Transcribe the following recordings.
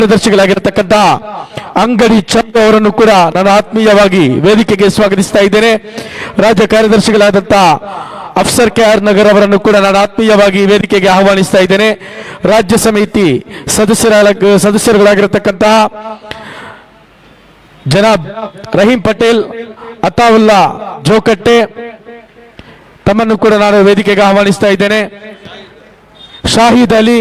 ಕಾರ್ಯದರ್ಶಿಗಳಾಗಿರತಕ್ಕಂತ ಅಂಗಡಿ ಚಂದು ಅವರನ್ನು ಕೂಡ ನಾನು ಆತ್ಮೀಯವಾಗಿ ವೇದಿಕೆಗೆ ಸ್ವಾಗತಿಸ್ತಾ ಇದ್ದೇನೆ. ರಾಜ್ಯ ಕಾರ್ಯದರ್ಶಿಗಳಾದಂತ ಅಫ್ಸರ್ ಕೆಆರ್ ನಗರ್ ಅವರನ್ನು ಕೂಡ ನಾನು ಆತ್ಮೀಯವಾಗಿ ವೇದಿಕೆಗೆ ಆಹ್ವಾನಿಸ್ತಾ ಇದ್ದೇನೆ. ರಾಜ್ಯ ಸಮಿತಿ ಸದಸ್ಯರುಗಳಾಗಿರತಕ್ಕಂತಹ ಜನಾಬ್ ರಹೀಂ ಪಟೇಲ್, ಅತಾವುಲ್ಲಾ ಜೋಕಟ್ಟೆ ತಮ್ಮನ್ನು ಕೂಡ ನಾನು ವೇದಿಕೆಗೆ ಆಹ್ವಾನಿಸ್ತಾ ಇದ್ದೇನೆ. ಶಾಹಿದ್ ಅಲಿ,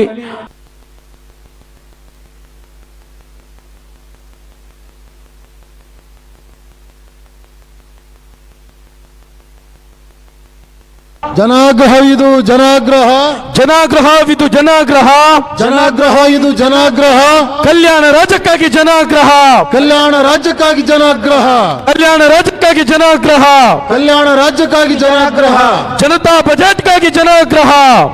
ಜನಾಗ್ರಹ ಇದು ಜನಾಗ್ರಹ, ಜನಾಗ್ರಹವಿದು ಜನಾಗ್ರಹ, ಜನಾಗ್ರಹ ಇದು ಜನಾಗ್ರಹ, ಕಲ್ಯಾಣ ರಾಜ್ಯಕ್ಕಾಗಿ ಜನಾಗ್ರಹ, ಕಲ್ಯಾಣ ರಾಜ್ಯಕ್ಕಾಗಿ ಜನಾಗ್ರಹ, ಕಲ್ಯಾಣ ರಾಜ್ಯಕ್ಕಾಗಿ ಜನಾಗ್ರಹ, ಕಲ್ಯಾಣ ರಾಜ್ಯಕ್ಕಾಗಿ ಜನಾಗ್ರಹ, ಜನತಾ ಬಜೆಟ್ಗಾಗಿ ಜನಾಗ್ರಹ,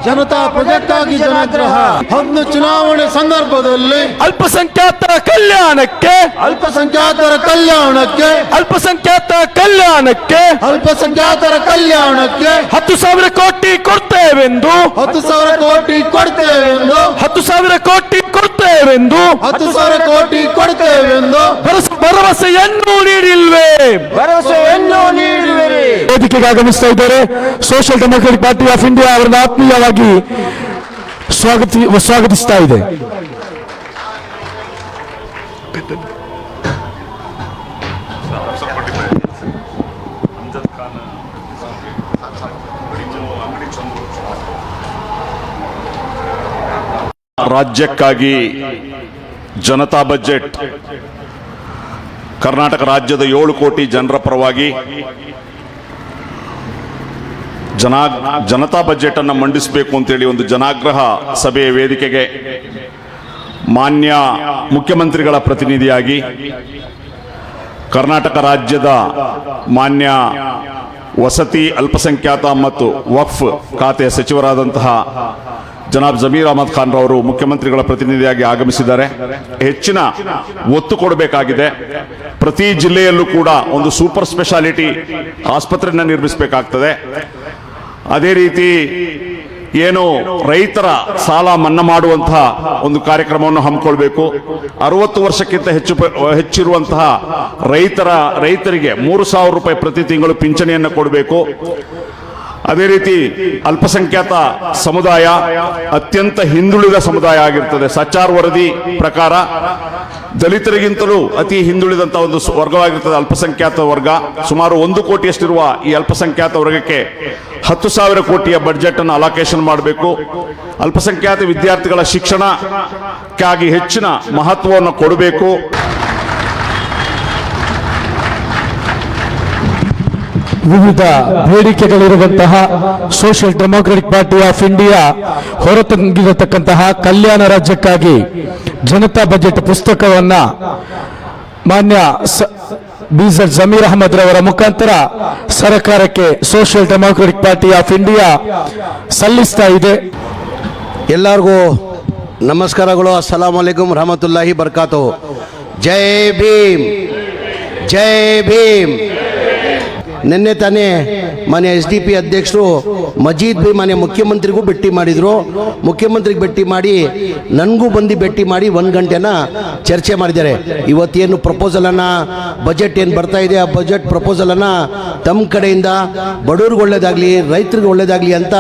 ಜನತಾ ಪ್ರಾಜೆಕ್ಟ್ಗಾಗಿ ಜನಾಗ್ರಹ. ಹತ್ತು ಚುನಾವಣೆ ಸಂದರ್ಭದಲ್ಲಿ ಅಲ್ಪಸಂಖ್ಯಾತರ ಕಲ್ಯಾಣಕ್ಕೆ, ಅಲ್ಪಸಂಖ್ಯಾತರ ಕಲ್ಯಾಣಕ್ಕೆ, ಅಲ್ಪಸಂಖ್ಯಾತರ ಕಲ್ಯಾಣಕ್ಕೆ ಅಲ್ಪಸಂಖ್ಯಾತರ ಕಲ್ಯಾಣಕ್ಕೆ 10,000 ಕೋಟಿ ಕೊಡ್ತೇವೆಂದು, 10,000 ಕೋಟಿ ಕೊಡ್ತೇವೆಂದು, 10,000 ಕೋಟಿ ಕೊಡ್ತೇವೆಂದು 10,000 ಕೋಟಿ ಕೊಡ್ತೇವೆಂದು ಭರವಸೆಯನ್ನು ನೀಡಿಲ್ವೇ? ಭರವಸೆಯನ್ನು ನೀಡುವಿರಿ. ವೇದಿಕೆಗೆ ಆಗಮಿಸ್ತಾ ಇದ್ದಾರೆ social democratic party of India ಅವರನ್ನು ಆತ್ಮೀಯವಾಗಿ ಸ್ವಾಗತಿಸ್ತಾ ಇದೆ. ರಾಜ್ಯಕ್ಕಾಗಿ ಜನತಾ ಬಜೆಟ್ ಕರ್ನಾಟಕ ರಾಜ್ಯದ 7 ಕೋಟಿ ಜನರ ಪರವಾಗಿ ಜನತಾ ಬಜೆಟ್ ಅನ್ನು ಮಂಡಿಸಬೇಕು ಅಂತೇಳಿ ಒಂದು ಜನಾಗ್ರಹ ಸಭೆಯ ವೇದಿಕೆಗೆ ಮಾನ್ಯ ಮುಖ್ಯಮಂತ್ರಿಗಳ ಪ್ರತಿನಿಧಿಯಾಗಿ ಕರ್ನಾಟಕ ರಾಜ್ಯದ ಮಾನ್ಯ ವಸತಿ, ಅಲ್ಪಸಂಖ್ಯಾತ ಮತ್ತು ವಕ್ಫ್ ಖಾತೆಯ ಸಚಿವರಾದಂತಹ ಜನಾಬ್ ಜಮೀರ್ ಅಹಮದ್ ಖಾನ್ ರವರು ಮುಖ್ಯಮಂತ್ರಿಗಳ ಪ್ರತಿನಿಧಿಯಾಗಿ ಆಗಮಿಸಿದ್ದಾರೆ. ಹೆಚ್ಚಿನ ಒತ್ತು ಕೊಡಬೇಕಾಗಿದೆ. ಪ್ರತಿ ಜಿಲ್ಲೆಯಲ್ಲೂ ಕೂಡ ಒಂದು ಸೂಪರ್ ಸ್ಪೆಷಾಲಿಟಿ ಆಸ್ಪತ್ರೆಯನ್ನು ನಿರ್ಮಿಸಬೇಕಾಗ್ತದೆ. ಅದೇ ರೀತಿ ಏನು ರೈತರ ಸಾಲ ಮನ್ನಾ ಮಾಡುವಂತಹ ಒಂದು ಕಾರ್ಯಕ್ರಮವನ್ನು ಹಮ್ಮಿಕೊಳ್ಬೇಕು. 60 ವರ್ಷಕ್ಕಿಂತ ಹೆಚ್ಚಿರುವಂತಹ ರೈತರಿಗೆ 3,000 ರೂಪಾಯಿ ಪ್ರತಿ ತಿಂಗಳು ಪಿಂಚಣಿಯನ್ನು ಕೊಡಬೇಕು. ಅದೇ ರೀತಿ ಅಲ್ಪಸಂಖ್ಯಾತ ಸಮುದಾಯ ಅತ್ಯಂತ ಹಿಂದುಳಿದ ಸಮುದಾಯ ಆಗಿರ್ತದೆ. ಸಚಾರ್ ವರದಿ ಪ್ರಕಾರ ದಲಿತರಿಗಿಂತಲೂ ಅತಿ ಹಿಂದುಳಿದಂತಹ ಒಂದು ವರ್ಗವಾಗಿರ್ತದೆ ಅಲ್ಪಸಂಖ್ಯಾತ ವರ್ಗ. ಸುಮಾರು 1 ಕೋಟಿಯಷ್ಟಿರುವ ಈ ಅಲ್ಪಸಂಖ್ಯಾತ ವರ್ಗಕ್ಕೆ 10,000 ಕೋಟಿಯ ಬಡ್ಜೆಟ್ ಅನ್ನು ಅಲೋಕೇಶನ್ ಮಾಡಬೇಕು. ಅಲ್ಪಸಂಖ್ಯಾತ ವಿದ್ಯಾರ್ಥಿಗಳ ಶಿಕ್ಷಣಕ್ಕಾಗಿ ಹೆಚ್ಚಿನ ಮಹತ್ವವನ್ನು ಕೊಡಬೇಕು. ವಿವಿಧ ಬೇಡಿಕೆಗಳಿರುವಂತಹ social democratic party of India ಹೊರತಂದಿರತಕ್ಕಂತಹ ಕಲ್ಯಾಣ ರಾಜ್ಯಕ್ಕಾಗಿ ಜನತಾ ಬಜೆಟ್ ಪುಸ್ತಕವನ್ನ ಮಾನ್ಯ ಬಿಜೆಡ್ ಜಮೀರ್ ಅಹಮದ್ ರವರ ಮುಖಾಂತರ ಸರ್ಕಾರಕ್ಕೆ social democratic party of India ಸಲ್ಲಿಸ್ತಾ ಇದೆ. ಎಲ್ಲರಿಗೂ ನಮಸ್ಕಾರಗಳು. ಅಸ್ಸಲಾಮು ಅಲೈಕುಂ ರಹಮತುಲ್ಲಾಹಿ ಬರ್ಕಾತು. ಜೈ ಭೀಮ್, ಜೈ ಭೀಮ್. ನಿನ್ನೆ ತಾನೇ ಮಾನ್ಯ SDP ಅಧ್ಯಕ್ಷರು ಮಜೀದ್ ಭೈ ಮಾನ್ಯ ಮುಖ್ಯಮಂತ್ರಿಗೂ ಭೇಟಿ ಮಾಡಿದರು. ಮುಖ್ಯಮಂತ್ರಿಗೆ ಭೇಟಿ ಮಾಡಿ ನನಗೂ ಬಂದು ಭೇಟಿ ಮಾಡಿ 1 ಗಂಟೆನ ಚರ್ಚೆ ಮಾಡಿದ್ದಾರೆ. ಇವತ್ತೇನು ಪ್ರಪೋಸಲನ್ನು ಬಜೆಟ್ ಏನು ಬರ್ತಾ ಇದೆ ಆ ಬಜೆಟ್ ಪ್ರಪೋಸಲನ್ನು ತಮ್ಮ ಕಡೆಯಿಂದ ಬಡವ್ರಿಗೆ ಒಳ್ಳೇದಾಗಲಿ, ರೈತರಿಗೆ ಒಳ್ಳೇದಾಗಲಿ ಅಂತ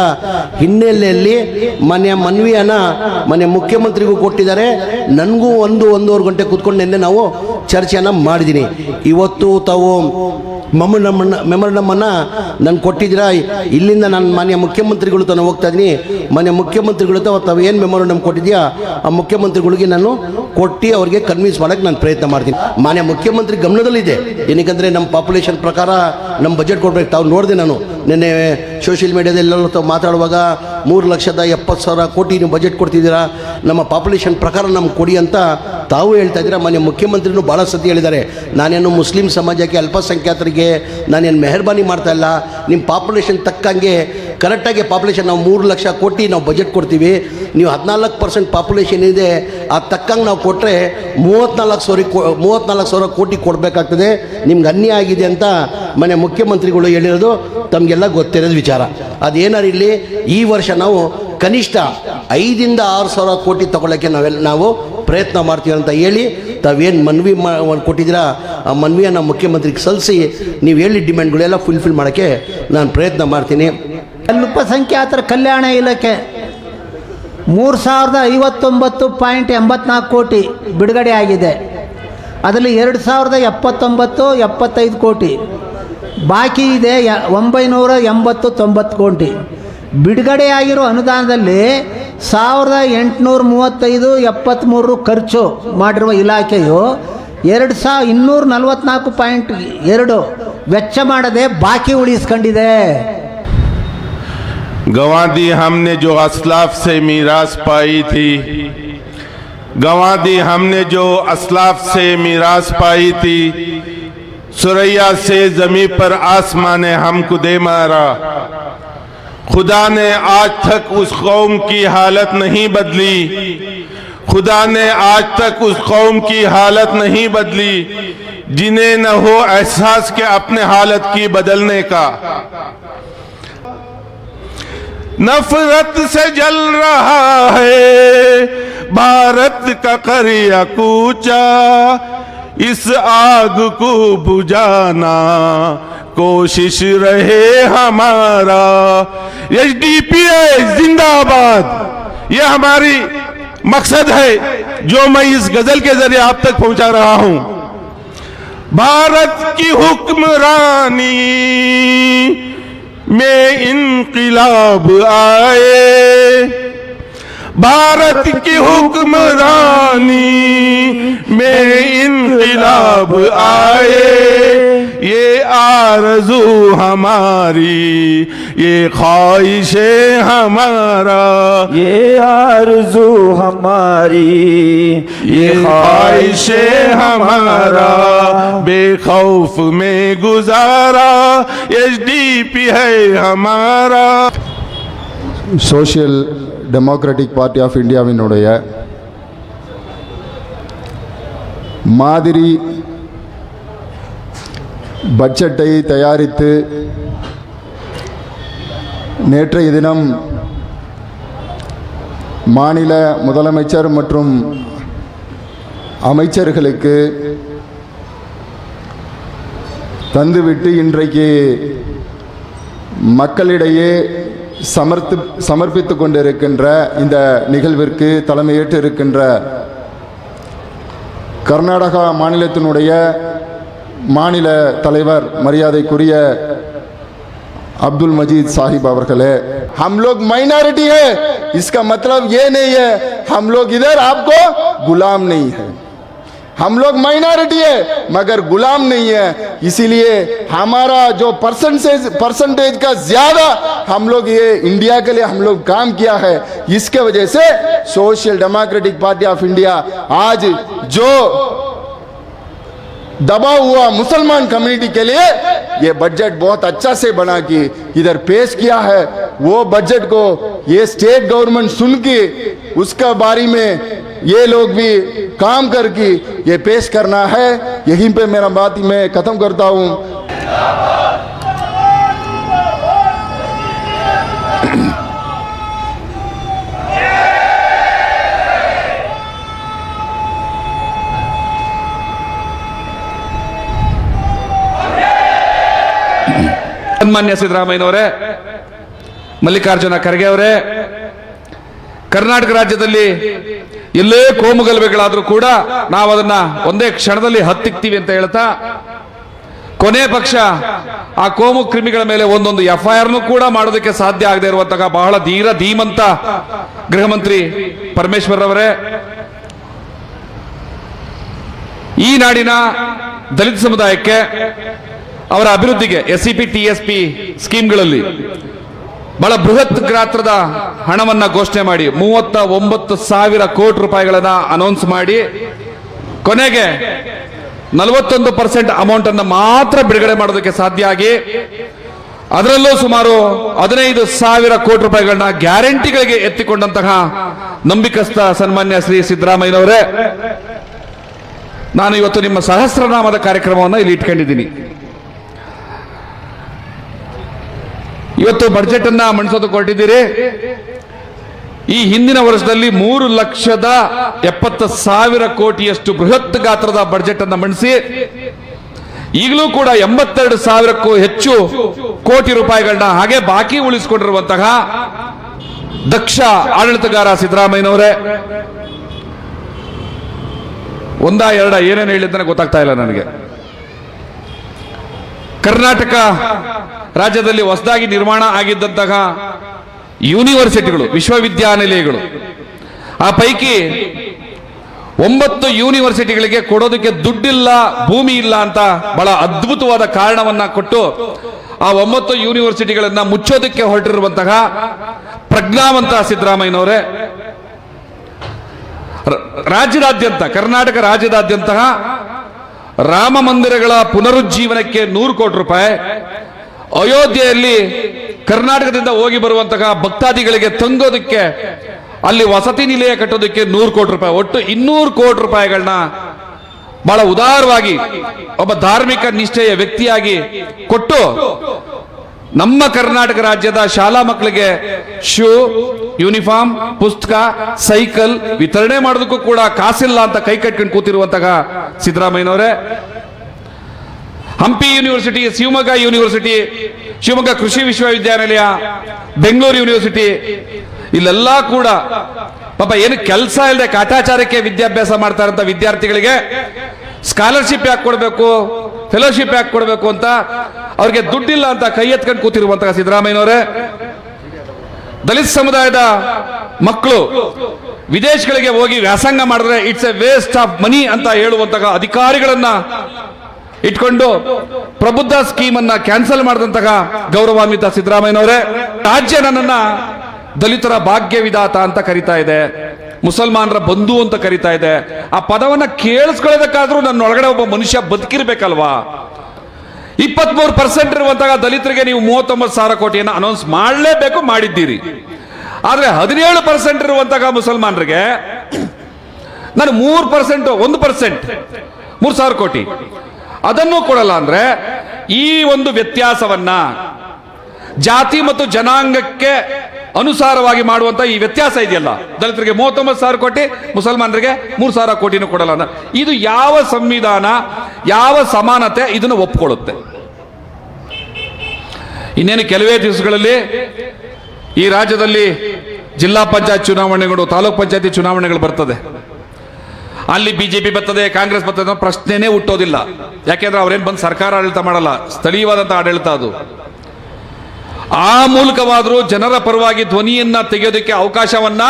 ಹಿನ್ನೆಲೆಯಲ್ಲಿ ಮನವಿಯನ್ನು ಮಾನ್ಯ ಮುಖ್ಯಮಂತ್ರಿಗೂ ಕೊಟ್ಟಿದ್ದಾರೆ. ನನಗೂ 1-1.5 ಗಂಟೆ ಕೂತ್ಕೊಂಡು ನಿನ್ನೆ ನಾವು ಚರ್ಚೆಯನ್ನು ಮಾಡಿದ್ದೀನಿ. ಇವತ್ತು ತಾವು ಮೆಮೊರಂಡಮನ್ನು ನಾನು ಕೊಟ್ಟಿದ್ದೀರಾ. ಇಲ್ಲಿಂದ ನಾನು ಮಾನ್ಯ ಮುಖ್ಯಮಂತ್ರಿಗಳು ತಾನು ಹೋಗ್ತಾ ಇದ್ದೀನಿ. ಮಾನ್ಯ ಮುಖ್ಯಮಂತ್ರಿಗಳು ತಾವು ಏನು ಮೆಮೊರಂಡಮ್ ಕೊಟ್ಟಿದೆಯಾ ಆ ಮುಖ್ಯಮಂತ್ರಿಗಳಿಗೆ ನಾನು ಕೊಟ್ಟು ಅವ್ರಿಗೆ ಕನ್ವಿನ್ಸ್ ಮಾಡೋಕ್ಕೆ ನಾನು ಪ್ರಯತ್ನ ಮಾಡ್ತೀನಿ. ಮಾನ್ಯ ಮುಖ್ಯಮಂತ್ರಿ ಗಮನದಲ್ಲಿದೆ. ಏನಕ್ಕೆ ನಮ್ಮ ಪಾಪ್ಯುಲೇಷನ್ ಪ್ರಕಾರ ನಮ್ಮ ಬಜೆಟ್ ಕೊಡ್ಬೇಕು. ತಾವು ನೋಡಿದೆ, ನಾನು ನಿನ್ನೆ ಸೋಷಿಯಲ್ ಮೀಡಿಯಾದಲ್ಲೆಲ್ಲರೂ ತಾವು ಮಾತಾಡುವಾಗ 3,70,000 ಕೋಟಿ ನೀವು ಬಜೆಟ್ ಕೊಡ್ತಿದ್ದೀರಾ, ನಮ್ಮ ಪಾಪ್ಯುಲೇಷನ್ ಪ್ರಕಾರ ನಮ್ಗೆ ಕೊಡಿ ಅಂತ ತಾವು ಹೇಳ್ತಾ ಇದ್ದೀರಾ. ಮಾನ್ಯ ಮುಖ್ಯಮಂತ್ರಿನೂ ಭಾಳ ಸತಿ ಹೇಳಿದ್ದಾರೆ, ನಾನೇನು ಮುಸ್ಲಿಂ ಸಮಾಜಕ್ಕೆ, ಅಲ್ಪಸಂಖ್ಯಾತರಿಗೆ ನಾನೇನು ಮೆಹರ್ಬಾನಿ ಮಾಡ್ತಾ ಇಲ್ಲ. ನಿಮ್ಮ ಪಾಪ್ಯುಲೇಷನ್ ತಕ್ಕಂಗೆ ಕರೆಕ್ಟಾಗಿ ಪಾಪ್ಯುಲೇಷನ್ ನಾವು 3,00,000 ಕೋಟಿ ನಾವು ಬಜೆಟ್ ಕೊಡ್ತೀವಿ. ನೀವು 14% ಪಾಪ್ಯುಲೇಷನ್ ಇದೆ, ಆ ತಕ್ಕಂಗೆ ನಾವು ಕೊಟ್ಟರೆ 34,000 ಕೋಟಿ ಕೊಡಬೇಕಾಗ್ತದೆ. ನಿಮ್ಗೆ ಅನ್ಯಾಯ ಆಗಿದೆ ಅಂತ ಮಾನ್ಯ ಮುಖ್ಯಮಂತ್ರಿಗಳು ಹೇಳಿರೋದು ತಮಗೆಲ್ಲ ಗೊತ್ತಿರೋದು ವಿಚಾರ. ಅದೇನಾರು ಇಲ್ಲಿ ಈ ವರ್ಷ ನಾವು ಕನಿಷ್ಠ 5,000 to 6,000 ಕೋಟಿ ತಗೊಳ್ಳೋಕ್ಕೆ ನಾವು ಪ್ರಯತ್ನ ಮಾಡ್ತೀವಿ ಅಂತ ಹೇಳಿ ತಾವೇನು ಮನವಿ ಕೊಟ್ಟಿದ್ದೀರಾ ಆ ಮನವಿಯನ್ನು ಮುಖ್ಯಮಂತ್ರಿಗೆ ಸಲ್ಲಿಸಿ ನೀವು ಹೇಳಿ ಡಿಮ್ಯಾಂಡ್ಗಳೆಲ್ಲ ಫುಲ್ಫಿಲ್ ಮಾಡೋಕ್ಕೆ ನಾನು ಪ್ರಯತ್ನ ಮಾಡ್ತೀನಿ. ಅಲ್ಪಸಂಖ್ಯಾತರ ಕಲ್ಯಾಣ ಇಲಾಖೆ 3059.84 ಕೋಟಿ ಬಿಡುಗಡೆ ಆಗಿದೆ. ಅದರಲ್ಲಿ 2079-75 ಕೋಟಿ ಬಾಕಿ ಇದೆ. 980-90 ಕೋಟಿ ಬಿಡುಗಡೆಯಾಗಿರೋ ಅನುದಾನದಲ್ಲಿ 1835.73 ಖರ್ಚು ಮಾಡಿರುವ ಇಲಾಖೆಯು 2244.2 ವೆಚ್ಚ ಮಾಡದೆ ಬಾಕಿ ಉಳಿಸ್ಕೊಂಡಿದೆ. गंवा दी हमने जो असलाफ से मीरास पाई थी, गंवा दी हमने जो असलाफ से मीरास पाई थी, सुरैया से जमीन पर आसमां ने हमको दे मारा। खुदा ने आज तक उस कौम की हालत नहीं बदली, खुदा ने आज तक उस कौम की हालत नहीं बदली जिन्हें न हो एहसास के अपने हालत की बदलने का। नफरत से जल रहा है भारत का करिया कूचा, इस आग को बुझाना कोशिश रहे हमारा। एचडीपीएस जिंदाबाद, ये हमारी मकसद है जो मैं इस गजल के जरिए आप तक पहुंचा रहा हूं। भारत की हुक्मरानी में इनकलाब आए, भारत की हुक्मरानी में इनकलाब आए, ये आरज़ू हमारी, ये ख्वाहिश हमारा, ये आरज़ू हमारी, ये ख्वाहिश हमारा, बेखौफ में गुजारा एचडीपी है हमारा। சோஷியல் டெமோக்ராட்டிக் பார்ட்டி ஆஃப் இந்தியாவினுடைய மாதிரி பட்ஜெட்டை தயாரித்து நேற்றைய தினம் மாநில முதலமைச்சர் மற்றும் அமைச்சர்களுக்கு தந்துவிட்டு இன்றைக்கு மக்களிடையே சமர்ப்பித்துக் கொண்டிருக்கின்ற இந்த நிகழ்விற்கு தலைமையேற்று இருக்கின்ற கர்நாடகா மாநிலத்தினுடைய மாநில தலைவர் மரியாதைக்குரிய अब्दुल मजीद साहिब अवरकले, हम लोग माइनॉरिटी है, इसका मतलब ये नहीं है हम लोग इधर आपको गुलाम नहीं है। हम लोग माइनॉरिटी है मगर गुलाम नहीं है, इसीलिए हमारा जो परसेंटेज का ज्यादा हम लोग ये इंडिया के लिए हम लोग काम किया है। इसके वजह से social democratic party of India आज जो दबा हुआ मुसलमान कम्युनिटी के लिए ये बजट बहुत अच्छा से बना के इधर पेश किया है। वो बजट को ये स्टेट गवर्नमेंट सुन के उसका बारे में ये लोग भी काम करके ये पेश करना है। यहीं पे मेरा बात मैं खत्म करता हूँ। ಸನ್ಮಾನ್ಯ ಸಿದ್ದರಾಮಯ್ಯನವರೇ, ಮಲ್ಲಿಕಾರ್ಜುನ ಖರ್ಗೆ ಅವರೇ, ಕರ್ನಾಟಕ ರಾಜ್ಯದಲ್ಲಿ ಎಲ್ಲೇ ಕೋಮು ಗಲಭೆಗಳಾದ್ರೂ ಕೂಡ ನಾವು ಅದನ್ನ ಒಂದೇ ಕ್ಷಣದಲ್ಲಿ ಹತ್ತಿಕ್ತೀವಿ ಅಂತ ಹೇಳ್ತಾ ಕೊನೆ ಪಕ್ಷ ಆ ಕೋಮು ಕ್ರಿಮಿಗಳ ಮೇಲೆ ಒಂದೊಂದು FIR ಕೂಡ ಮಾಡೋದಕ್ಕೆ ಸಾಧ್ಯ ಆಗದೆ ಇರುವಂತಹ ಬಹಳ ಧೀಮಂತ ಗೃಹ ಮಂತ್ರಿ ಪರಮೇಶ್ವರ್ ಅವರೇ, ಈ ನಾಡಿನ ದಲಿತ ಸಮುದಾಯಕ್ಕೆ ಅವರ ಅಭಿವೃದ್ಧಿಗೆ SCP TSP ಸ್ಕೀಮ್ಗಳಲ್ಲಿ ಬಹಳ ಬೃಹತ್ ಗಾತ್ರದ ಹಣವನ್ನ ಘೋಷಣೆ ಮಾಡಿ 39,000 ಕೋಟಿ ರೂಪಾಯಿಗಳನ್ನ ಅನೌನ್ಸ್ ಮಾಡಿ ಕೊನೆಗೆ 41% ಅಮೌಂಟ್ ಅನ್ನು ಮಾತ್ರ ಬಿಡುಗಡೆ ಮಾಡೋದಕ್ಕೆ ಸಾಧ್ಯ ಆಗಿ ಅದರಲ್ಲೂ ಸುಮಾರು 15,000 ಕೋಟಿ ರೂಪಾಯಿಗಳನ್ನ ಗ್ಯಾರಂಟಿಗಳಿಗೆ ಎತ್ತಿಕೊಂಡಂತಹ ನಂಬಿಕಸ್ಥ ಸನ್ಮಾನ್ಯ ಶ್ರೀ ಸಿದ್ದರಾಮಯ್ಯನವರೇ, ನಾನು ಇವತ್ತು ನಿಮ್ಮ ಸಹಸ್ರನಾಮದ ಕಾರ್ಯಕ್ರಮವನ್ನು ಇಲ್ಲಿ ಇಟ್ಕೊಂಡಿದ್ದೀನಿ. ಇವತ್ತು ಬಜೆಟ್ ಅನ್ನ ಮಂಡಿಸೋದಕ್ಕೆ ಹೊರಟಿದ್ದೀರಿ. ಈ ಹಿಂದಿನ ವರ್ಷದಲ್ಲಿ 3,70,000 ಕೋಟಿಯಷ್ಟು ಬೃಹತ್ ಗಾತ್ರದ ಬಜೆಟ್ ಅನ್ನು ಮಂಡಿಸಿ ಈಗಲೂ ಕೂಡ 82,000ಕ್ಕೂ ಹೆಚ್ಚು ಕೋಟಿ ರೂಪಾಯಿಗಳನ್ನ ಹಾಗೆ ಬಾಕಿ ಉಳಿಸಿಕೊಂಡಿರುವಂತಹ ದಕ್ಷ ಆಡಳಿತಗಾರ ಸಿದ್ದರಾಮಯ್ಯನವರೇ. ಎರಡ ಏನೇನು ಹೇಳಿದ್ದಾನೆ ಗೊತ್ತಾಗ್ತಾ ಇಲ್ಲ ನನಗೆ. ಕರ್ನಾಟಕ ರಾಜ್ಯದಲ್ಲಿ ಹೊಸದಾಗಿ ನಿರ್ಮಾಣ ಆಗಿದ್ದಂತಹ ಯೂನಿವರ್ಸಿಟಿಗಳು, ವಿಶ್ವವಿದ್ಯಾನಿಲಯಗಳು, ಆ ಪೈಕಿ 9 ಯೂನಿವರ್ಸಿಟಿಗಳಿಗೆ ಕೊಡೋದಕ್ಕೆ ದುಡ್ಡಿಲ್ಲ, ಭೂಮಿ ಇಲ್ಲ ಅಂತ ಬಹಳ ಅದ್ಭುತವಾದ ಕಾರಣವನ್ನ ಕೊಟ್ಟು ಆ 9 ಯೂನಿವರ್ಸಿಟಿಗಳನ್ನ ಮುಚ್ಚೋದಕ್ಕೆ ಹೊರಟಿರುವಂತಹ ಪ್ರಜ್ಞಾವಂತ ಸಿದ್ದರಾಮಯ್ಯನವರೇ. ರಾಜ್ಯದಾದ್ಯಂತ, ಕರ್ನಾಟಕ ರಾಜ್ಯದಾದ್ಯಂತ ರಾಮ ಮಂದಿರಗಳ ಪುನರುಜ್ಜೀವನಕ್ಕೆ 100 ಕೋಟಿ ರೂಪಾಯಿ, ಅಯೋಧ್ಯೆಯಲ್ಲಿ ಕರ್ನಾಟಕದಿಂದ ಹೋಗಿ ಬರುವಂತಹ ಭಕ್ತಾದಿಗಳಿಗೆ ತಂಗೋದಕ್ಕೆ ಅಲ್ಲಿ ವಸತಿ ನಿಲಯ ಕಟ್ಟೋದಕ್ಕೆ 100 ಕೋಟಿ ರೂಪಾಯಿ, ಒಟ್ಟು 200 ಕೋಟಿ ರೂಪಾಯಿಗಳನ್ನ ಬಹಳ ಉದಾರವಾಗಿ ಒಬ್ಬ ಧಾರ್ಮಿಕ ನಿಷ್ಠೆಯ ವ್ಯಕ್ತಿಯಾಗಿ ಕೊಟ್ಟು ನಮ್ಮ ಕರ್ನಾಟಕ ರಾಜ್ಯದ ಶಾಲಾ ಮಕ್ಕಳಿಗೆ ಶೂ, ಯೂನಿಫಾರ್ಮ್, ಪುಸ್ತಕ, ಸೈಕಲ್ ವಿತರಣೆ ಮಾಡೋದಕ್ಕೂ ಕೂಡ ಕಾಸಿಲ್ಲ ಅಂತ ಕೈ ಕಟ್ಕೊಂಡು ಕೂತಿರುವಂತಹ ಸಿದ್ದರಾಮಯ್ಯನವರೇ. ಹಂಪಿ ಯೂನಿವರ್ಸಿಟಿ, ಶಿವಮೊಗ್ಗ ಯೂನಿವರ್ಸಿಟಿ, ಶಿವಮೊಗ್ಗ ಕೃಷಿ ವಿಶ್ವವಿದ್ಯಾನಿಲಯ, ಬೆಂಗಳೂರು ಯೂನಿವರ್ಸಿಟಿ, ಇಲ್ಲೆಲ್ಲ ಕೂಡ ಪಾಪ ಏನು ಕೆಲಸ ಇಲ್ಲದೆ ಕಾಟಾಚಾರಕ್ಕೆ ವಿದ್ಯಾಭ್ಯಾಸ ಮಾಡ್ತಾ ಇರೋಂಥ ವಿದ್ಯಾರ್ಥಿಗಳಿಗೆ ಸ್ಕಾಲರ್ಶಿಪ್ ಯಾಕೆ ಕೊಡಬೇಕು, ಫೆಲೋಶಿಪ್ ಯಾಕೆ ಕೊಡಬೇಕು ಅಂತ ಅವ್ರಿಗೆ ದುಡ್ಡಿಲ್ಲ ಅಂತ ಕೈ ಎತ್ಕೊಂಡು ಕೂತಿರುವಂತಹ ಸಿದ್ದರಾಮಯ್ಯನವರೇ. ದಲಿತ ಸಮುದಾಯದ ಮಕ್ಕಳು ವಿದೇಶಗಳಿಗೆ ಹೋಗಿ ವ್ಯಾಸಂಗ ಮಾಡಿದ್ರೆ it's A waste of money ಅಂತ ಹೇಳುವಂತಹ ಅಧಿಕಾರಿಗಳನ್ನ ಇಟ್ಕೊಂಡು ಪ್ರಬುದ್ಧ ಸ್ಕೀಮ್ ಅನ್ನ ಕ್ಯಾನ್ಸಲ್ ಮಾಡಿದಂತಹ ಗೌರವಾನ್ವಿತ ಸಿದ್ದರಾಮಯ್ಯನವರೇ. ರಾಜ್ಯ ನನ್ನನ್ನ ದಲಿತರ ಭಾಗ್ಯ ವಿಧಾತ ಅಂತ ಕರಿತಾ ಇದೆ, ಮುಸಲ್ಮಾನರ ಬಂಧು ಅಂತ ಕರಿತಾ ಇದೆ. ಆ ಪದವನ್ನ ಕೇಳಿಸ್ಕೊಳ್ಳೋದಕ್ಕಾದ್ರೂ ನನ್ನ ಒಳಗಡೆ ಒಬ್ಬ ಮನುಷ್ಯ ಬದುಕಿರ್ಬೇಕಲ್ವಾ? 23% ಇರುವಂತಹ ದಲಿತರಿಗೆ ನೀವು 39,000 ಕೋಟಿಯನ್ನು ಅನೌನ್ಸ್ ಮಾಡಲೇಬೇಕು, ಮಾಡಿದ್ದೀರಿ. ಆದ್ರೆ 17% ಇರುವಂತಹ ಮುಸಲ್ಮಾನರಿಗೆ ನಾನು 3%, 1%, 3,000 ಕೋಟಿ ಅದನ್ನು ಕೊಡಲ್ಲ ಅಂದ್ರೆ ಈ ಒಂದು ವ್ಯತ್ಯಾಸವನ್ನ ಜಾತಿ ಮತ್ತು ಜನಾಂಗಕ್ಕೆ ಅನುಸಾರವಾಗಿ ಮಾಡುವಂತ ಈ ವ್ಯತ್ಯಾಸ ಇದೆಯಲ್ಲ, ದಲಿತರಿಗೆ 39,000 ಕೋಟಿ, ಮುಸಲ್ಮಾನರಿಗೆ 3,000 ಕೋಟಿನೂ ಕೊಡಲ್ಲ ಅಂದ್ರೆ ಇದು ಯಾವ ಸಂವಿಧಾನ, ಯಾವ ಸಮಾನತೆ ಇದನ್ನು ಒಪ್ಕೊಳ್ಳುತ್ತೆ? ಇನ್ನೇನು ಕೆಲವೇ ದಿವಸಗಳಲ್ಲಿ ಈ ರಾಜ್ಯದಲ್ಲಿ ಜಿಲ್ಲಾ ಪಂಚಾಯತ್ ಚುನಾವಣೆಗಳು, ತಾಲೂಕ್ ಪಂಚಾಯತಿ ಚುನಾವಣೆಗಳು ಬರ್ತದೆ. ಅಲ್ಲಿ ಬಿಜೆಪಿ ಬರ್ತದೆ, ಕಾಂಗ್ರೆಸ್ ಬರ್ತದೆ ಅನ್ನೋ ಪ್ರಶ್ನೆನೇ ಹುಟ್ಟೋದಿಲ್ಲ. ಯಾಕೆಂದ್ರೆ ಅವ್ರೇನ್ ಬಂದು ಸರ್ಕಾರ ಆಡಳಿತ ಮಾಡಲ್ಲ, ಸ್ಥಳೀಯವಾದಂತ ಆಡಳಿತ ಅದು. ಆ ಮೂಲಕವಾದರೂ ಜನರ ಪರವಾಗಿ ಧ್ವನಿಯನ್ನ ತೆಗೆಯೋದಕ್ಕೆ ಅವಕಾಶವನ್ನ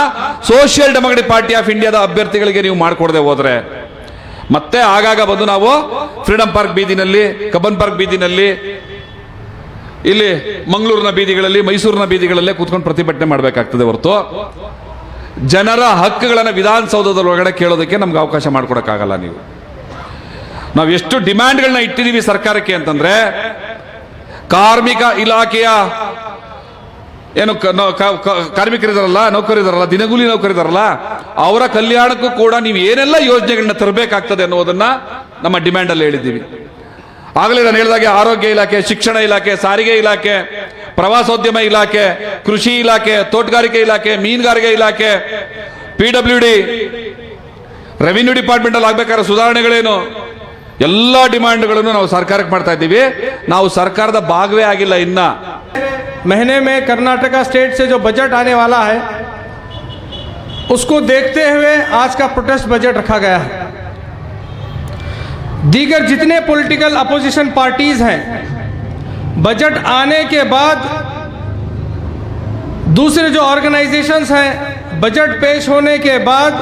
ಸೋಷಿಯಲ್ ಡೆಮೊಕ್ರೆಟಿಕ್ ಪಾರ್ಟಿ ಆಫ್ ಇಂಡಿಯಾದ ಅಭ್ಯರ್ಥಿಗಳಿಗೆ ನೀವು ಮಾಡಿಕೊಡದೆ ಹೋದ್ರೆ ಮತ್ತೆ ಆಗಾಗ ಬಂದು ನಾವು ಫ್ರೀಡಂ ಪಾರ್ಕ್ ಬೀದಿನಲ್ಲಿ, ಕಬ್ಬನ್ ಪಾರ್ಕ್ ಬೀದಿನಲ್ಲಿ, ಇಲ್ಲಿ ಮಂಗಳೂರಿನ ಬೀದಿಗಳಲ್ಲಿ, ಮೈಸೂರಿನ ಬೀದಿಗಳಲ್ಲೇ ಕೂತ್ಕೊಂಡು ಪ್ರತಿಭಟನೆ ಮಾಡಬೇಕಾಗ್ತದೆ ಹೊರತು ಜನರ ಹಕ್ಕುಗಳನ್ನು ವಿಧಾನಸೌಧದ ಒಳಗಡೆ ಕೇಳೋದಕ್ಕೆ ನಮ್ಗೆ ಅವಕಾಶ ಮಾಡಿಕೊಡಕ್ಕಾಗಲ್ಲ. ನಾವು ಎಷ್ಟು ಡಿಮ್ಯಾಂಡ್ಗಳನ್ನ ಇಟ್ಟಿದೀವಿ ಸರ್ಕಾರಕ್ಕೆ ಅಂತಂದ್ರೆ, ಕಾರ್ಮಿಕ ಇಲಾಖೆಯ ಏನು ಕಾರ್ಮಿಕರಿದಾರಲ್ಲ, ನೌಕರಿದಾರಲ್ಲ, ದಿನಗೂಲಿ ನೌಕರಿದಾರಲ್ಲ, ಅವರ ಕಲ್ಯಾಣಕ್ಕೂ ಕೂಡ ನೀವು ಏನೆಲ್ಲ ಯೋಜನೆಗಳನ್ನ ತರಬೇಕಾಗ್ತದೆ ಅನ್ನೋದನ್ನ ನಮ್ಮ ಡಿಮ್ಯಾಂಡ್ ಅಲ್ಲಿ ಹೇಳಿದ್ದೀವಿ. ಆಗಲೇ ನಾನು ಹೇಳಿದಾಗೆ ಆರೋಗ್ಯ ಇಲಾಖೆ, ಶಿಕ್ಷಣ ಇಲಾಖೆ, ಸಾರಿಗೆ ಇಲಾಖೆ, ಪ್ರವಾಸೋದ್ಯಮ ಇಲಾಖೆ, ಕೃಷಿ ಇಲಾಖೆ, ತೋಟಗಾರಿಕೆ ಇಲಾಖೆ, ಮೀನುಗಾರಿಕೆ ಇಲಾಖೆ, PWD, ರೆವಿನ್ಯೂ ಡಿಪಾರ್ಟ್ಮೆಂಟ್ ಅಲ್ಲಿ ಆಗ್ಬೇಕಾದ್ರೆ ಸುಧಾರಣೆಗಳೇನು, ಎಲ್ಲ ಡಿಮಾಂಡ್ಗಳನ್ನು ನಾವು ಸರ್ಕಾರಕ್ಕೆ ಮಾಡ್ತಾ ಇದ್ದೀವಿ. ನಾವು ಸರ್ಕಾರದ ಭಾಗವೇ ಆಗಿಲ್ಲ ಇನ್ನ. महीने में कर्नाटका स्टेट से जो बजट आने वाला है उसको देखते हुए आज का प्रोटेस्ट बजट रखा गया है. दीगर जितने पॉलिटिकल अपोजिशन पार्टीज हैं, बजट आने के बाद दूसरे जो ऑर्गेनाइजेशंस हैं, बजट पेश होने के बाद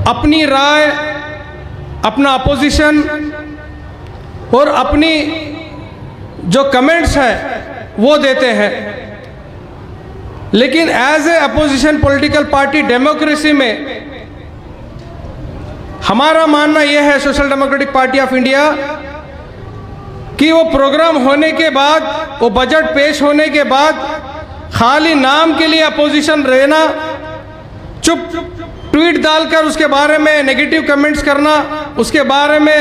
अपनी राय, अपना अपोजिशन और अपनी जो कमेंट्स हैं वो देते हैं. लेकिन as a opposition political party democracy में हमारा मानना यह है, social democratic party of India, कि वो प्रोग्राम होने के बाद, वो बजट पेश होने के बाद खाली नाम के लिए अपोजिशन रहना, चुप ट्वीट डालकर उसके बारे में नेगेटिव कमेंट्स करना, उसके बारे में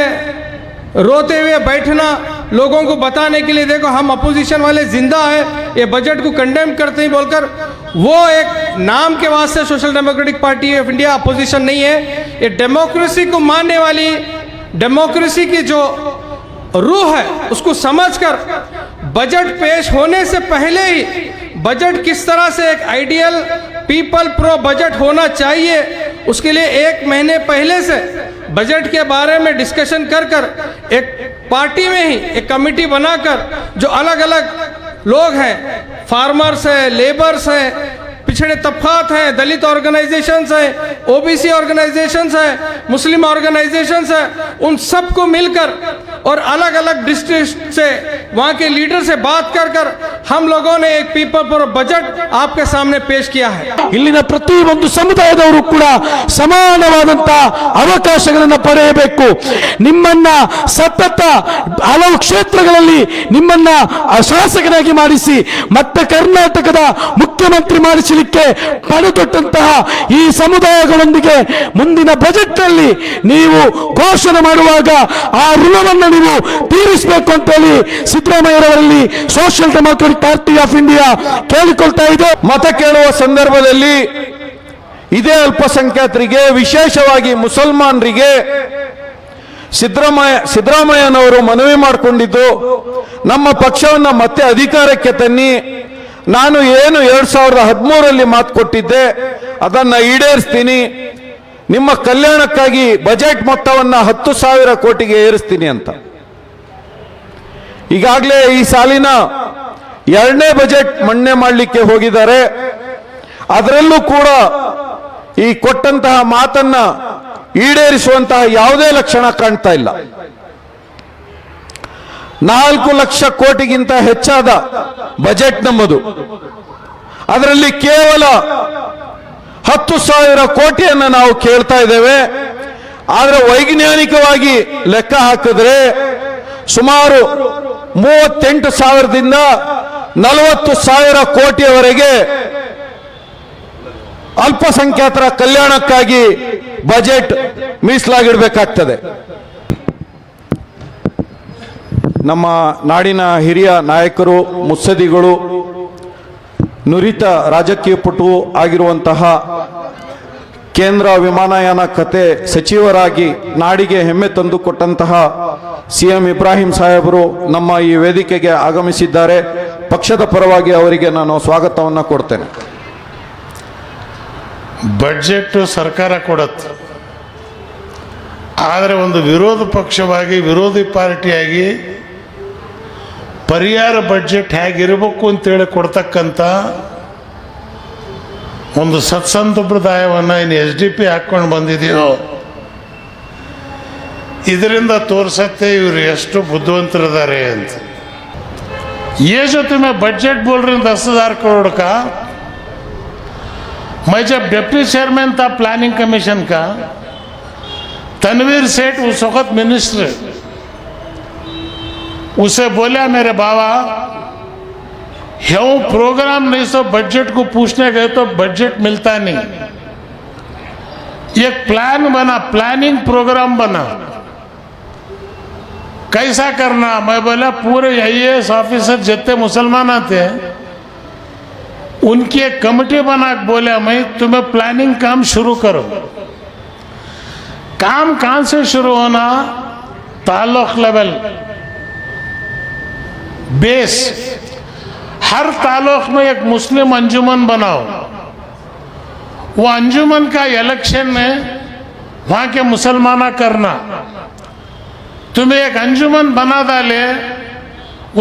रोते हुए बैठना, लोगों को बताने के लिए देखो हम अपोजिशन वाले जिंदा है, ये बजट को कंडेम करते ही बोलकर, वो एक नाम के वास्ते social democratic party of India opposition नहीं है। ये डेमोक्रेसी को मानने वाली, डेमोक्रेसी की जो रूह है उसको समझकर बजट पेश होने से पहले ही बजट किस तरह से एक आइडियल पीपल प्रो बजट होना चाहिए, उसके लिए 1 महीने पहले से बजट के बारे में डिस्कशन कर एक पार्टी में ही एक कमेटी बनाकर जो अलग अलग लोग हैं, फार्मर्स हैं, लेबर्स हैं, पिछड़े तबकात हैं, दलित ऑर्गेनाइजेशंस हैं, ओबीसी ऑर्गेनाइजेशंस हैं, मुस्लिम ऑर्गेनाइजेशंस हैं, उन सबको मिलकर और अलग अलग डिस्ट्रिक्ट से वहाँ के लीडर से बात कर हम लोगों ने एक पीपल पर बजट आपके सामने पेश किया है। ಇಲ್ಲಿನ ಪ್ರತಿಯೊಂದು ಸಮುದಾಯದವರು ಕೂಡ ಸಮಾನವಾದಂತಹ ಅವಕಾಶಗಳನ್ನು ಪಡೆಯಬೇಕು. ನಿಮ್ಮನ್ನ ಸತತ ಹಲವು ಕ್ಷೇತ್ರಗಳಲ್ಲಿ ನಿಮ್ಮನ್ನ ಶಾಸಕರಾಗಿ ಮಾಡಿಸಿ ಮತ್ತೆ ಕರ್ನಾಟಕದ ಮುಖ್ಯಮಂತ್ರಿ ಮಾಡಿಸಲಿಕ್ಕೆ ಪಡೆದೊಟ್ಟಂತಹ ಈ ಸಮುದಾಯಗಳೊಂದಿಗೆ ಮುಂದಿನ ಬಜೆಟ್ ನಲ್ಲಿ ನೀವು ಘೋಷಣೆ ಮಾಡುವಾಗ ಆ ಋಣವನ್ನು ನೀವು ತೀರಿಸಬೇಕು ಅಂತ ಹೇಳಿ ಸಿದ್ದರಾಮಯ್ಯರವರಲ್ಲಿ social democratic party of India ಕೇಳಿಕೊಳ್ತಾ ಇದೆ. ಮತ ಕೇಳುವ ಸಂದರ್ಭದಲ್ಲಿ ಅಲ್ಪಸಂಖ್ಯಾತರಿಗೆ, ವಿಶೇಷವಾಗಿ ಮುಸಲ್ಮಾನರಿಗೆ ಸಿದ್ದರಾಮಯ್ಯನವರು ಮನವಿ ಮಾಡಿಕೊಂಡಿದ್ದು, ನಮ್ಮ ಪಕ್ಷವನ್ನು ಮತ್ತೆ ಅಧಿಕಾರಕ್ಕೆ ತನ್ನಿ, ನಾನು ಏನು 2013ರಲ್ಲಿ ಮಾತು ಕೊಟ್ಟಿದ್ದೆ ಅದನ್ನ ಈಡೇರಿಸ್ತೀನಿ, ನಿಮ್ಮ ಕಲ್ಯಾಣಕ್ಕಾಗಿ ಬಜೆಟ್ ಮೊತ್ತವನ್ನು 10,000 ಕೋಟಿಗೆ ಏರಿಸ್ತೀನಿ ಅಂತ. ಈಗಾಗಲೇ ಈ ಸಾಲಿನ 2ನೇ ಬಜೆಟ್ ಮಂಡನೆ ಮಾಡಲಿಕ್ಕೆ ಹೋಗಿದ್ದಾರೆ. ಅದರಲ್ಲೂ ಕೂಡ ಈ ಕೊಟ್ಟಂತಹ ಮಾತನ್ನ ಈಡೇರಿಸುವಂತಹ ಯಾವುದೇ ಲಕ್ಷಣ ಕಾಣ್ತಾ ಇಲ್ಲ. 4 ಲಕ್ಷ ಕೋಟಿಗಿಂತ ಹೆಚ್ಚಾದ ಬಜೆಟ್ ನಮ್ಮದು. ಅದರಲ್ಲಿ ಕೇವಲ 10,000 ಕೋಟಿಯನ್ನು ನಾವು ಕೇಳ್ತಾ ಇದ್ದೇವೆ. ಆದರೆ ವೈಜ್ಞಾನಿಕವಾಗಿ ಲೆಕ್ಕ ಹಾಕಿದ್ರೆ ಸುಮಾರು 38,000ದಿಂದ 40,000 ಕೋಟಿಯವರೆಗೆ ಅಲ್ಪಸಂಖ್ಯಾತರ ಕಲ್ಯಾಣಕ್ಕಾಗಿ ಬಜೆಟ್ ಮೀಸಲಾಗಿಡಬೇಕಾಗ್ತದೆ. ನಮ್ಮ ನಾಡಿನ ಹಿರಿಯ ನಾಯಕರು, ಮುತ್ಸದಿಗಳು, ನುರಿತ ರಾಜಕೀಯ ಪಟು ಆಗಿರುವಂತಹ ಕೇಂದ್ರ ವಿಮಾನಯಾನ ಖಾತೆ ಸಚಿವರಾಗಿ ನಾಡಿಗೆ ಹೆಮ್ಮೆ ತಂದುಕೊಟ್ಟಂತಹ CM ಇಬ್ರಾಹಿಂ ಸಾಹೇಬರು ನಮ್ಮ ಈ ವೇದಿಕೆಗೆ ಆಗಮಿಸಿದ್ದಾರೆ. ಪಕ್ಷದ ಪರವಾಗಿ ಅವರಿಗೆ ನಾನು ಸ್ವಾಗತವನ್ನು ಕೊಡ್ತೇನೆ. ಬಡ್ಜೆಟ್ ಸರ್ಕಾರ ಕೊಡುತ್ತೆ, ಆದರೆ ಒಂದು ವಿರೋಧ ಪಕ್ಷವಾಗಿ, ವಿರೋಧಿ ಪಾರ್ಟಿಯಾಗಿ ಪರಿಹಾರ ಬಡ್ಜೆಟ್ ಹೇಗಿರಬೇಕು ಅಂತೇಳಿ ಕೊಡ್ತಕ್ಕಂಥ ಒಂದು ಸತ್ಸಂಪ್ರದಾಯವನ್ನು ಇನ್ನು SDP ಹಾಕ್ಕೊಂಡು ಬಂದಿದೆಯೋ ಇದರಿಂದ ತೋರಿಸತ್ತೆ ಇವರು ಎಷ್ಟು ಬುದ್ಧಿವಂತರಿದ್ದಾರೆ ಅಂತ. ये जो तुम्हें बजट बोल रहे हैं 10,000 करोड़ का, मैं जब डिप्टी चेयरमैन था प्लानिंग कमीशन का, तनवीर सेठ उस वक्त मिनिस्टर, उसे बोला मेरे बाबा ह्यू प्रोग्राम नहीं तो बजट को पूछने गए तो बजट मिलता नहीं, एक प्लान बना, प्लानिंग प्रोग्राम बना, कैसा करना। मैं बोला पूरे IAS ऑफिसर जितने मुसलमान आते हैं उनकी एक कमेटी बना के बोला मैं तुम्हें प्लानिंग काम शुरू करो। काम कहाँ से शुरू होना, ताल्लुक लेवल बेस, हर ताल्लुक में एक मुस्लिम अंजुमन बनाओ, वो अंजुमन का इलेक्शन में वहाँ के मुसलमाना करना, तुम्हें एक अंजुमन बना डाले,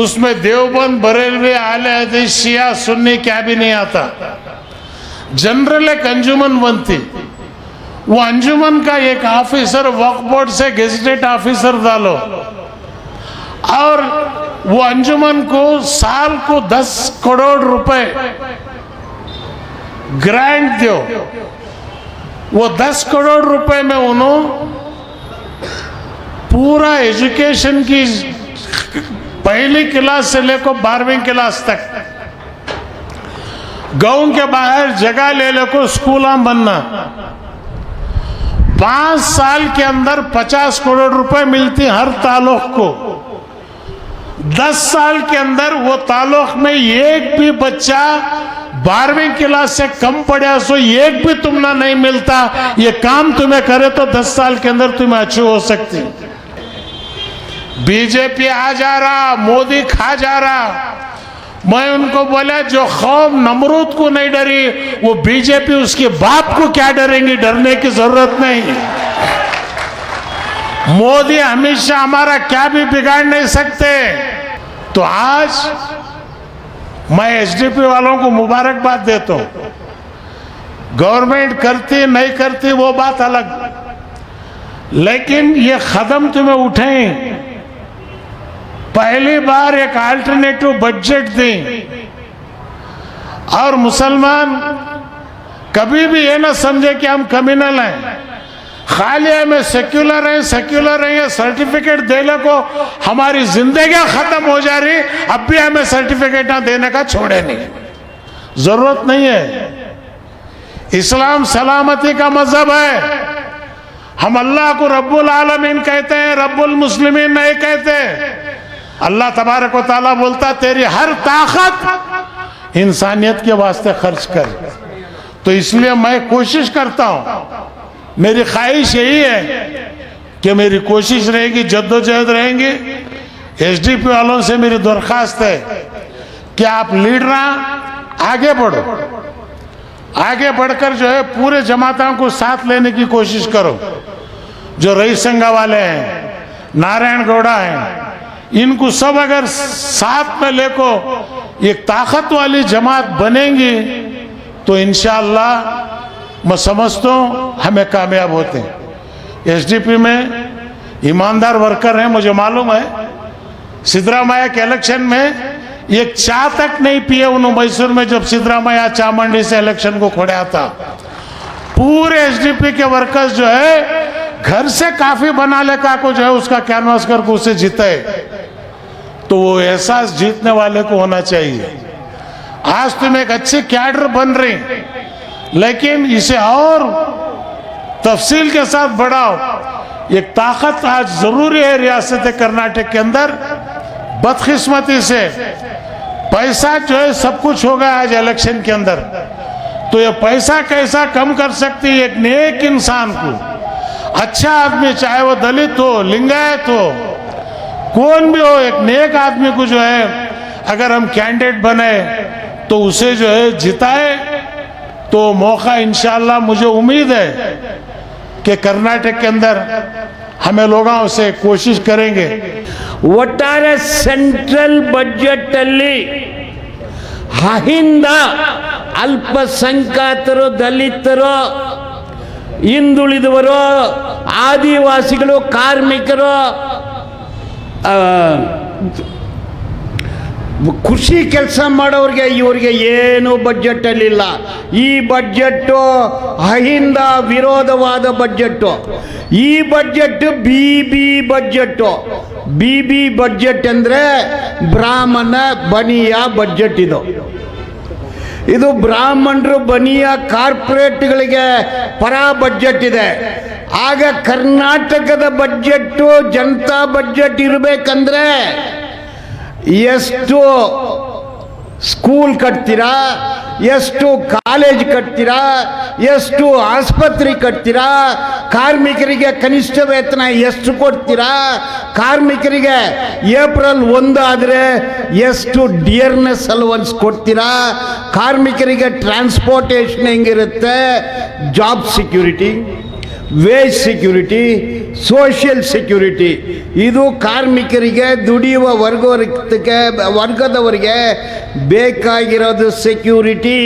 उसमें देवबंद, बरेलवी, आले हदीस, शिया, सुन्नी क्या भी नहीं आता, जनरल एक अंजुमन बनती, वो अंजुमन का एक ऑफिसर वक्फ बोर्ड से गेजेटेड ऑफिसर डालो और वो अंजुमन को साल को 10 करोड़ रुपए ग्रांट दो। वो 10 करोड़ रुपए में उन्होंने पूरा एजुकेशन की पहली क्लास से लेकर 12वीं क्लास तक गांव के बाहर जगह ले लेकर स्कूल बनना, 5 साल के अंदर 50 करोड़ रुपए मिलती हर ताल्लुक को। 10 साल के अंदर वो ताल्लुक में एक भी बच्चा 12वीं क्लास से कम पढ़ा सो एक भी तुमना नहीं मिलता। ये काम तुम्हें करे तो 10 साल के अंदर तुम्हें अच्छी हो सकती। बीजेपी आ जा रहा, मोदी खा जा रहा। मैं उनको बोला जो खौफ नमरूद को नहीं डरी वो बीजेपी उसके बाप को क्या डरेंगी, डरने की जरूरत नहीं। मोदी हमेशा हमारा क्या भी बिगाड़ नहीं सकते। तो आज मैं एसडीपी वालों को मुबारकबाद देता हूं। गवर्नमेंट करती नहीं करती वो बात अलग, लेकिन ये कदम तुम्हें उठाएं। पहली बार एक अल्टरनेटिव बजट दें और मुसलमान कभी भी ये ना समझे कि हम कम्युनल हैं, खाली हमें सेक्युलर हैं ये सर्टिफिकेट देने को हमारी जिंदगी खत्म हो जा रही, अब भी हमें सर्टिफिकेट ना देने का छोड़े नहीं, जरूरत नहीं है। इस्लाम सलामती का मजहब है। हम अल्लाह को रब्बुल आलमीन कहते हैं, रब्बुल मुस्लिमीन नहीं कहते। अल्लाह तबारक व तआला बोलता तेरी हर ताकत इंसानियत के वास्ते खर्च कर। तो इसलिए मैं कोशिश करता हूं, मेरी ख्वाहिश यही है कि मेरी कोशिश रहेगी, जद्दोजहद रहेंगी। एसडीपी वालों से मेरी दरख्वास्त है कि आप लीडर आगे बढ़ो, आगे बढ़कर जो है पूरे जमातों को साथ लेने की कोशिश करो। जो रईस संघा वाले हैं, नारायण गौड़ा हैं, इनको सब अगर साथ में लेको एक ताकत वाली जमात बनेंगी तो इंशाअल्लाह मैं समझता हूँ हमें कामयाब होते हैं। एसडीपी में ईमानदार वर्कर हैं, मुझे मालूम है। सिद्धरामैया के इलेक्शन में एक चाय तक नहीं पिए उन्होंने मैसूर में, जब सिद्धरामैया चामंडी से इलेक्शन को खोड़ा था। पूरे एसडीपी के वर्कर्स जो है घर से काफी बना लेकर को जो है उसका कैनवास करके उसे जीते। तो वो एहसास जीतने वाले को होना चाहिए। आज तुम एक अच्छे कैडर बन रही, लेकिन इसे और तफसील के साथ बढ़ाओ। एक ताकत आज जरूरी है रियासत कर्नाटक के अंदर। बदकिस्मती से पैसा जो है सब कुछ हो गया आज इलेक्शन के अंदर। तो ये पैसा कैसा कम कर सकती है एक नेक इंसान को, अच्छा आदमी, चाहे वो दलित हो, लिंगायत हो, कौन भी हो, एक नेक आदमी को जो है अगर हम कैंडिडेट बने तो उसे जो है जिताए तो मौका इंशाअल्लाह मुझे उम्मीद है कि कर्नाटक के अंदर हमें लोगों से कोशिश करेंगे। ಒಟ್ಟಾರೆ ಸೆಂಟ್ರಲ್ ಬಜೆಟ್ ಅಲ್ಲಿ ಅಹಿಂದ ಅಲ್ಪಸಂಖ್ಯಾತರು, ದಲಿತರು, ಹಿಂದುಳಿದವರು, ಆದಿವಾಸಿಗಳು, ಕಾರ್ಮಿಕರು, ಕೃಷಿ ಕೆಲಸ ಮಾಡೋರಿಗೆ ಇವರಿಗೆ ಏನು ಬಜೆಟ್ ಅಲ್ಲಿಲ್ಲ. ಈ ಬಜೆಟ್ ಅಹಿಂದ ವಿರೋಧವಾದ ಬಜೆಟ್. ಈ budget BB budget. BB budget ಅಂದ್ರೆ ಬ್ರಾಹ್ಮಣ ಬನಿಯ ಬಜೆಟ್. ಇದು ಬ್ರಾಹ್ಮಣರು ಬನಿಯ ಕಾರ್ಪೊರೇಟ್ಗಳಿಗೆ ಪರ ಬಜೆಟ್ ಇದೆ. ಆಗ ಕರ್ನಾಟಕದ ಬಜೆಟ್ ಜನತಾ ಬಜೆಟ್ ಇರಬೇಕಂದ್ರೆ ಎಷ್ಟು ಸ್ಕೂಲ್ ಕಟ್ತೀರಾ, ಎಷ್ಟು ಕಾಲೇಜ್ ಕಟ್ತೀರಾ, ಎಷ್ಟು ಆಸ್ಪತ್ರೆ ಕಟ್ತೀರಾ, ಕಾರ್ಮಿಕರಿಗೆ ಕನಿಷ್ಠ ವೇತನ ಎಷ್ಟು ಕೊಡ್ತೀರಾ, ಕಾರ್ಮಿಕರಿಗೆ ಏಪ್ರಿಲ್ 1 ಆದರೆ ಎಷ್ಟು ಡಿಯರ್ನೆಸ್ ಅಲವನ್ಸ್ ಕೊಡ್ತೀರಾ, ಕಾರ್ಮಿಕರಿಗೆ ಟ್ರಾನ್ಸ್ಪೋರ್ಟೇಷನ್ ಹೆಂಗಿರುತ್ತೆ, job security, wage security, social security, ಇದು ಕಾರ್ಮಿಕರಿಗೆ, ದುಡಿಯುವ ವರ್ಗದವರಿಗೆ ಬೇಕಾಗಿರೋದು ಸೆಕ್ಯೂರಿಟಿ.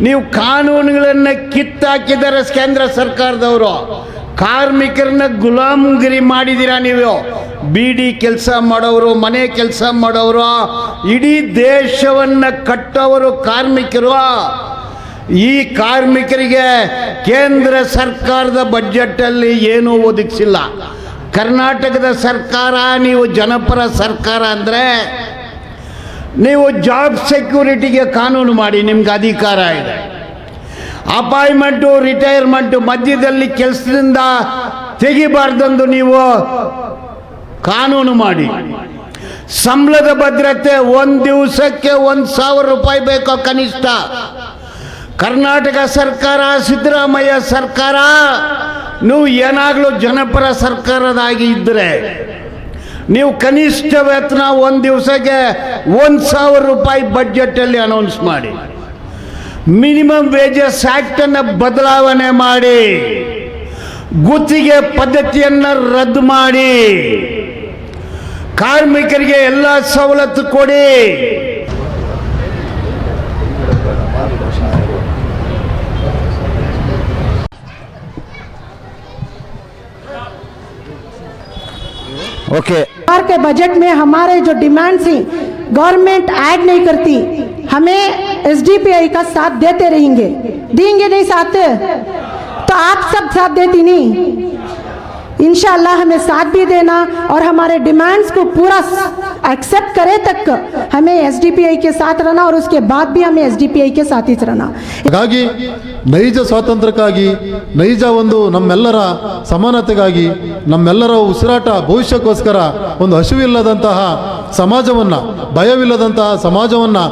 ನೀವು ಕಾನೂನುಗಳನ್ನು ಕಿತ್ತಾಕಿದ್ದಾರೆ ಕೇಂದ್ರ ಸರ್ಕಾರದವರು. ಕಾರ್ಮಿಕರನ್ನ ಗುಲಾಮಗಿರಿ ಮಾಡಿದ್ದೀರಾ ನೀವು. ಬೀಡಿ ಕೆಲಸ ಮಾಡೋರು, ಮನೆ ಕೆಲಸ ಮಾಡೋರು, ಇಡೀ ದೇಶವನ್ನು ಕಟ್ಟೋರು ಕಾರ್ಮಿಕರು. ಈ ಕಾರ್ಮಿಕರಿಗೆ ಕೇಂದ್ರ ಸರ್ಕಾರದ ಬಜೆಟಲ್ಲಿ ಏನೂ ಒದಗಿಸಿಲ್ಲ. ಕರ್ನಾಟಕದ ಸರ್ಕಾರ ನೀವು ಜನಪರ ಸರ್ಕಾರ ಅಂದರೆ ನೀವು ಜಾಬ್ ಸೆಕ್ಯೂರಿಟಿಗೆ ಕಾನೂನು ಮಾಡಿ, ನಿಮ್ಗೆ ಅಧಿಕಾರ ಇದೆ. ಅಪಾಯಿಂಟ್ಮೆಂಟು, ರಿಟೈರ್ಮೆಂಟು ಮಧ್ಯದಲ್ಲಿ ಕೆಲಸದಿಂದ ತೆಗಿಬಾರ್ದಂದು ನೀವು ಕಾನೂನು ಮಾಡಿ. ಸಂಬಳದ ಭದ್ರತೆ ಒಂದು ದಿವಸಕ್ಕೆ 1,000 ರೂಪಾಯಿ ಬೇಕೋ ಕನಿಷ್ಠ. ಕರ್ನಾಟಕ ಸರ್ಕಾರ, ಸಿದ್ದರಾಮಯ್ಯ ಸರ್ಕಾರ, ನೀವು ಏನಾಗಲೂ ಜನಪರ ಸರ್ಕಾರದಾಗಿ ಇದ್ದರೆ ನೀವು ಕನಿಷ್ಠ ವೇತನ ಒಂದು ದಿವಸಕ್ಕೆ 1,000 ರೂಪಾಯಿ ಬಡ್ಜೆಟಲ್ಲಿ ಅನೌನ್ಸ್ ಮಾಡಿ. ಮಿನಿಮಮ್ ವೇಜಸ್ ಆ್ಯಕ್ಟನ್ನು ಬದಲಾವಣೆ ಮಾಡಿ, ಗುತ್ತಿಗೆ ಪದ್ಧತಿಯನ್ನು ರದ್ದು ಮಾಡಿ, ಕಾರ್ಮಿಕರಿಗೆ ಎಲ್ಲ ಸವಲತ್ತು ಕೊಡಿ. ಓಕೆ. सरकार के बजट में हमारे जो डिमांड थी गवर्नमेंट ऐड नहीं करती, हमें एसडीपीआई का साथ देते रहेंगे, देंगे नहीं साथ तो आप सब साथ देती नहीं. इंशाअल्लाह हमें साथ भी देना और हमारे डिमांड्स को पूरा एक्सेप्ट करे तक हमें एसडीपीआई के साथ रहना और उसके बाद भी हमें एसडीपीआई के साथ ही रहना. ಹಾಗಾಗಿ ನೈಜ ಸ್ವಾತಂತ್ರ್ಯಕ್ಕಾಗಿ, ನೈಜ ಒಂದು ನಮ್ಮೆಲ್ಲರ ಸಮಾನತೆಗಾಗಿ, ನಮ್ಮೆಲ್ಲರ ಉಸಿರಾಟ ಭವಿಷ್ಯಕ್ಕೋಸ್ಕರ ಒಂದು ಹಸಿವಿಲ್ಲದಂತಹ ಸಮಾಜವನ್ನು, ಭಯವಿಲ್ಲದಂತಹ ಸಮಾಜವನ್ನು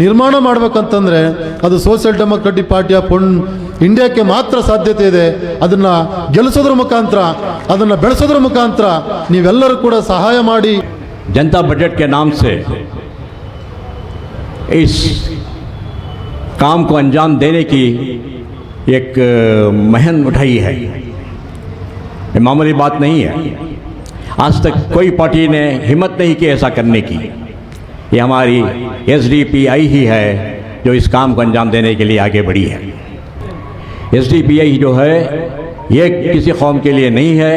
ನಿರ್ಮಾಣ ಮಾಡಬೇಕಂತಂದರೆ ಅದು ಸೋಷಿಯಲ್ ಡೆಮೊಕ್ರೆಟಿಕ್ ಪಾರ್ಟಿ ಆಫ್ ಇಂಡಿಯಾಕ್ಕೆ ಮಾತ್ರ ಸಾಧ್ಯತೆ ಇದೆ. ಅದನ್ನು ಗೆಲ್ಲಿಸೋದ್ರ ಮುಖಾಂತರ, ಅದನ್ನು ಬೆಳೆಸೋದ್ರ ಮುಖಾಂತರ ನೀವೆಲ್ಲರೂ ಕೂಡ ಸಹಾಯ ಮಾಡಿ. जनता बजट के नाम से इस काम को अंजाम देने की एक मुहिम उठाई है. ये मामूली बात नहीं है. आज तक कोई पार्टी ने हिम्मत नहीं की ऐसा करने की. ये हमारी एसडीपीआई ही है जो इस काम को अंजाम देने के लिए आगे बढ़ी है. एसडीपीआई जो है ये किसी कौम के लिए नहीं है,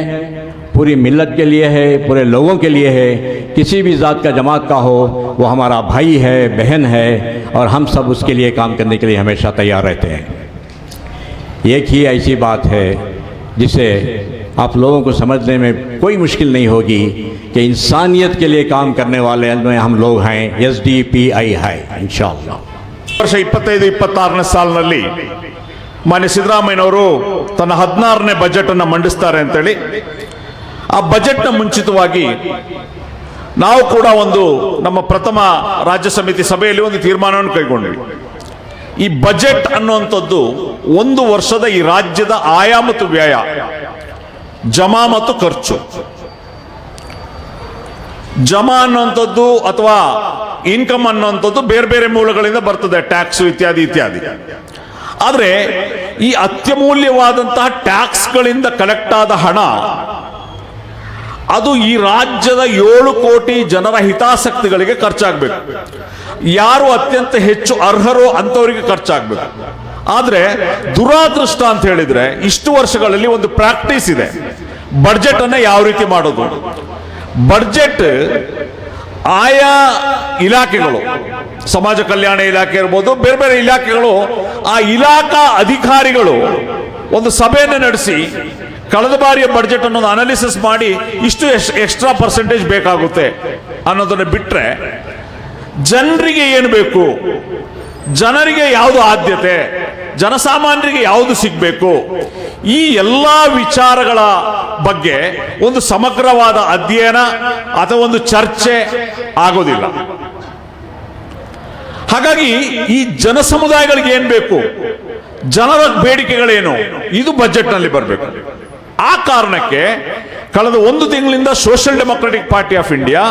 पूरी मिल्लत के लिए है, पूरे लोगों के लिए है. किसी भी ज़ात का, जमात का हो, वो हमारा भाई है, बहन है और हम सब उसके लिए काम करने के लिए हमेशा तैयार रहते हैं. एक ही ऐसी बात है जिसे आप लोगों को समझने में कोई मुश्किल नहीं होगी कि इंसानियत के लिए काम करने वाले में हम लोग हैं, एसडीपीआई है इंशाअल्लाह. ವರ್ಷ 25-26ನೇ ಸಾಲಿನಲ್ಲಿ ಮಾನ್ಯ ಸಿದ್ದರಾಮಯ್ಯನವರು ತನ್ನ 16ನೇ ಬಜೆಟ್ ಅನ್ನು ಮಂಡಿಸ್ತಾರೆ ಅಂತೇಳಿ ಆ ಬಜೆಟ್ನ ಮುಂಚಿತವಾಗಿ ನಾವು ಕೂಡ ಒಂದು ನಮ್ಮ ಪ್ರಥಮ ರಾಜ್ಯ ಸಮಿತಿ ಸಭೆಯಲ್ಲಿ ಒಂದು ತೀರ್ಮಾನವನ್ನು ಕೈಗೊಂಡ್ವಿ. ಈ ಬಜೆಟ್ ಅನ್ನುವಂಥದ್ದು ಒಂದು ವರ್ಷದ ಈ ರಾಜ್ಯದ ಆಯ ಮತ್ತು ವ್ಯಯ, ಜಮಾ ಮತ್ತು ಖರ್ಚು. ಜಮಾ ಅನ್ನುವಂಥದ್ದು ಅಥವಾ ಇನ್ಕಮ್ ಅನ್ನುವಂಥದ್ದು ಬೇರೆ ಬೇರೆ ಮೂಲಗಳಿಂದ ಬರ್ತದೆ, ಟ್ಯಾಕ್ಸ್ ಇತ್ಯಾದಿ ಇತ್ಯಾದಿ. ಆದರೆ ಈ ಅತ್ಯಮೂಲ್ಯವಾದಂತಹ ಟ್ಯಾಕ್ಸ್ಗಳಿಂದ ಕಲೆಕ್ಟ್ ಆದ ಹಣ ಅದು ಈ ರಾಜ್ಯದ 7 ಕೋಟಿ ಜನರ ಹಿತಾಸಕ್ತಿಗಳಿಗೆ ಖರ್ಚಾಗಬೇಕು. ಯಾರು ಅತ್ಯಂತ ಹೆಚ್ಚು ಅರ್ಹರೋ ಅಂಥವರಿಗೆ ಖರ್ಚಾಗಬೇಕು. ಆದರೆ ದುರಾದೃಷ್ಟ ಅಂತ ಹೇಳಿದ್ರೆ ಇಷ್ಟು ವರ್ಷಗಳಲ್ಲಿ ಒಂದು ಪ್ರಾಕ್ಟೀಸ್ ಇದೆ, ಬಡ್ಜೆಟ್ ಅನ್ನ ಯಾವ ರೀತಿ ಮಾಡೋದು. ಬಡ್ಜೆಟ್ ಆಯಾ ಇಲಾಖೆಗಳು, ಸಮಾಜ ಕಲ್ಯಾಣ ಇಲಾಖೆ ಇರ್ಬೋದು, ಬೇರೆ ಬೇರೆ ಇಲಾಖೆಗಳು, ಆ ಇಲಾಖಾ ಅಧಿಕಾರಿಗಳು ಒಂದು ಸಭೆಯನ್ನು ನಡೆಸಿ ಕಳೆದ ಬಾರಿಯ ಬಡ್ಜೆಟ್ ಅನ್ನೋದು ಅನಾಲಿಸಿಸ್ ಮಾಡಿ ಇಷ್ಟು ಎಕ್ಸ್ಟ್ರಾ ಪರ್ಸೆಂಟೇಜ್ ಬೇಕಾಗುತ್ತೆ ಅನ್ನೋದನ್ನ ಬಿಟ್ರೆ ಜನರಿಗೆ ಏನು ಬೇಕು, ಜನರಿಗೆ ಯಾವುದು ಆದ್ಯತೆ, ಜನಸಾಮಾನ್ಯರಿಗೆ ಯಾವುದು ಸಿಗಬೇಕು, ಈ ಎಲ್ಲ ವಿಚಾರಗಳ ಬಗ್ಗೆ ಒಂದು ಸಮಗ್ರವಾದ ಅಧ್ಯಯನ ಅಥವಾ ಒಂದು ಚರ್ಚೆ ಆಗೋದಿಲ್ಲ. ಹಾಗಾಗಿ ಈ ಜನ ಸಮುದಾಯಗಳಿಗೆ ಏನ್ ಬೇಕು, ಜನರ ಬೇಡಿಕೆಗಳೇನು, ಇದು ಬಜೆಟ್ನಲ್ಲಿ ಬರಬೇಕು. ಆ ಕಾರಣಕ್ಕೆ ಕಳೆದ 1 ತಿಂಗಳಿಂದ social democratic party of India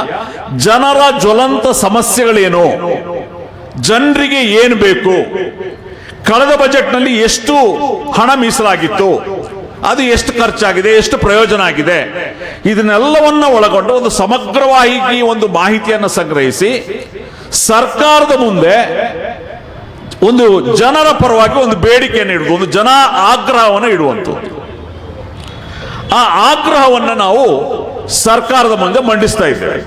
ಜನರ ಜ್ವಲಂತ ಸಮಸ್ಯೆಗಳೇನು, ಜನರಿಗೆ ಏನು ಬೇಕು, ಕಳೆದ ಬಜೆಟ್ನಲ್ಲಿ ಎಷ್ಟು ಹಣ ಮೀಸಲಾಗಿತ್ತು, ಅದು ಎಷ್ಟು ಖರ್ಚಾಗಿದೆ, ಎಷ್ಟು ಪ್ರಯೋಜನ ಆಗಿದೆ, ಇದನ್ನೆಲ್ಲವನ್ನ ಒಳಗೊಂಡು ಒಂದು ಸಮಗ್ರವಾಗಿ ಒಂದು ಮಾಹಿತಿಯನ್ನು ಸಂಗ್ರಹಿಸಿ ಸರ್ಕಾರದ ಮುಂದೆ ಒಂದು ಜನರ ಪರವಾಗಿ ಒಂದು ಬೇಡಿಕೆಯನ್ನು ಇಡುವುದು, ಒಂದು ಜನ ಆಗ್ರಹವನ್ನು ಇಡುವಂಥದ್ದು. ಆ ಆಗ್ರಹವನ್ನು ನಾವು ಸರ್ಕಾರದ ಮುಂದೆ ಮಂಡಿಸ್ತಾ ಇದ್ದೇವೆ.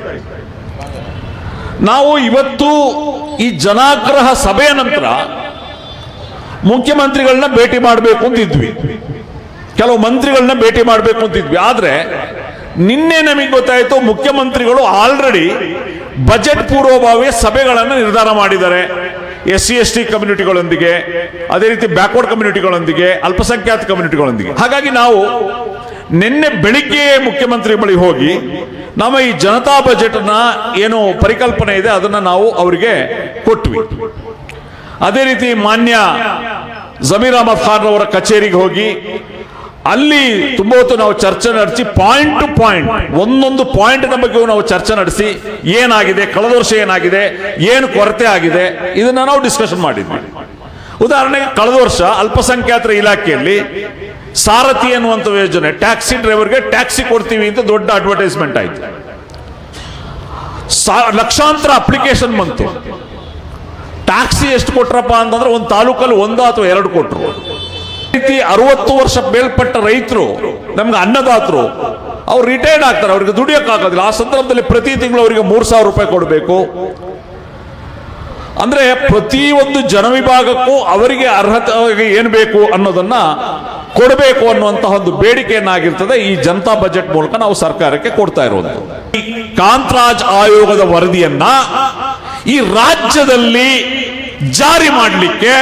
ನಾವು ಇವತ್ತು ಈ ಜನಾಗ್ರಹ ಸಭೆಯ ನಂತರ ಮುಖ್ಯಮಂತ್ರಿಗಳನ್ನ ಭೇಟಿ ಮಾಡಬೇಕು ಅಂತಿದ್ವಿ, ಕೆಲವು ಮಂತ್ರಿಗಳನ್ನ ಭೇಟಿ ಮಾಡಬೇಕು ಅಂತಿದ್ವಿ. ಆದ್ರೆ ನಿನ್ನೆ ನಮಗೆ ಗೊತ್ತಾಯಿತು ಮುಖ್ಯಮಂತ್ರಿಗಳು ಆಲ್ರೆಡಿ ಬಜೆಟ್ ಪೂರ್ವಭಾವಿ ಸಭೆಗಳನ್ನು ನಿರ್ಧಾರ ಮಾಡಿದ್ದಾರೆ. SC/ST ಕಮ್ಯುನಿಟಿಗಳೊಂದಿಗೆ, ಅದೇ ರೀತಿ ಬ್ಯಾಕ್ವರ್ಡ್ ಕಮ್ಯುನಿಟಿಗಳೊಂದಿಗೆ, ಅಲ್ಪಸಂಖ್ಯಾತ ಕಮ್ಯುನಿಟಿಗಳೊಂದಿಗೆ. ಹಾಗಾಗಿ ನಾವು ನಿನ್ನೆ ಬೆಳಿಗ್ಗೆ ಮುಖ್ಯಮಂತ್ರಿ ಬಳಿ ಹೋಗಿ ನಮ್ಮ ಈ ಜನತಾ ಬಜೆಟ್ನ ಏನು ಪರಿಕಲ್ಪನೆ ಇದೆ ಅದನ್ನ ನಾವು ಅವರಿಗೆ ಕೊಟ್ವಿ. ಅದೇ ರೀತಿ ಮಾನ್ಯ ಜಮೀರ್ ಅಹಮದ್ ಖಾನ್ ಅವರ ಕಚೇರಿಗೆ ಹೋಗಿ ಅಲ್ಲಿ ತುಂಬಾ ಹೊತ್ತು ನಾವು ಚರ್ಚೆ ನಡೆಸಿ ಪಾಯಿಂಟ್ ಟು ಪಾಯಿಂಟ್ ಒಂದೊಂದು ಪಾಯಿಂಟ್ನ ಬಗ್ಗೆ ನಾವು ಚರ್ಚೆ ನಡೆಸಿ ಏನಾಗಿದೆ, ಕಳೆದ ವರ್ಷ ಏನಾಗಿದೆ, ಏನು ಕೊರತೆ ಆಗಿದೆ, ಇದನ್ನ ನಾವು ಡಿಸ್ಕಷನ್ ಮಾಡಿದ್ವಿ. ಉದಾಹರಣೆಗೆ ಕಳೆದ ವರ್ಷ ಅಲ್ಪಸಂಖ್ಯಾತರ ಇಲಾಖೆಯಲ್ಲಿ ಸಾರಥಿ ಅನ್ನುವಂಥ ಯೋಜನೆ, ಟ್ಯಾಕ್ಸಿ ಡ್ರೈವರ್ಗೆ ಟ್ಯಾಕ್ಸಿ ಕೊಡ್ತೀವಿ ಅಂತ ದೊಡ್ಡ ಅಡ್ವರ್ಟೈಸ್ಮೆಂಟ್ ಆಯ್ತು. ಲಕ್ಷಾಂತರ ಅಪ್ಲಿಕೇಶನ್ ಬಂತು. ಟ್ಯಾಕ್ಸಿ ಎಷ್ಟು ಕೊಟ್ರಪ್ಪ ಅಂತಂದ್ರೆ ಒಂದು ತಾಲೂಕಲ್ಲಿ 1 ಅಥವಾ 2 ಕೊಟ್ರು. ರೀತಿ 60 ವರ್ಷ ಮೇಲ್ಪಟ್ಟ ರೈತರು, ನಮ್ಗೆ ಅನ್ನದಾತರು, ಅವ್ರು ರಿಟೈರ್ಡ್ ಆಗ್ತಾರೆ, ಅವ್ರಿಗೆ ದುಡಿಯೋಕ್ಕಾಗೋದಿಲ್ಲ. ಆ ಸಂದರ್ಭದಲ್ಲಿ ಪ್ರತಿ ತಿಂಗಳು ಅವರಿಗೆ 3,000 ರೂಪಾಯಿ ಕೊಡಬೇಕು. ಅಂದ್ರೆ ಪ್ರತಿಯೊಂದು ಜನವಿಭಾಗಕ್ಕೂ ಅವರಿಗೆ ಅರ್ಹತೆ ಏನ್ ಬೇಕು ಅನ್ನೋದನ್ನ ಕೊಡಬೇಕು ಅನ್ನುವಂತಹ ಒಂದು ಬೇಡಿಕೆಯನ್ನಾಗಿರ್ತದೆ ಈ ಜನತಾ ಬಜೆಟ್ ಮೂಲಕ ನಾವು ಸರ್ಕಾರಕ್ಕೆ ಕೊಡ್ತಾ ಇರೋದು. ಕಾಂತರಾಜ್ ಆಯೋಗದ ವರದಿಯನ್ನ ಈ ರಾಜ್ಯದಲ್ಲಿ ಜಾರಿ ಮಾಡಲಿಕ್ಕೆ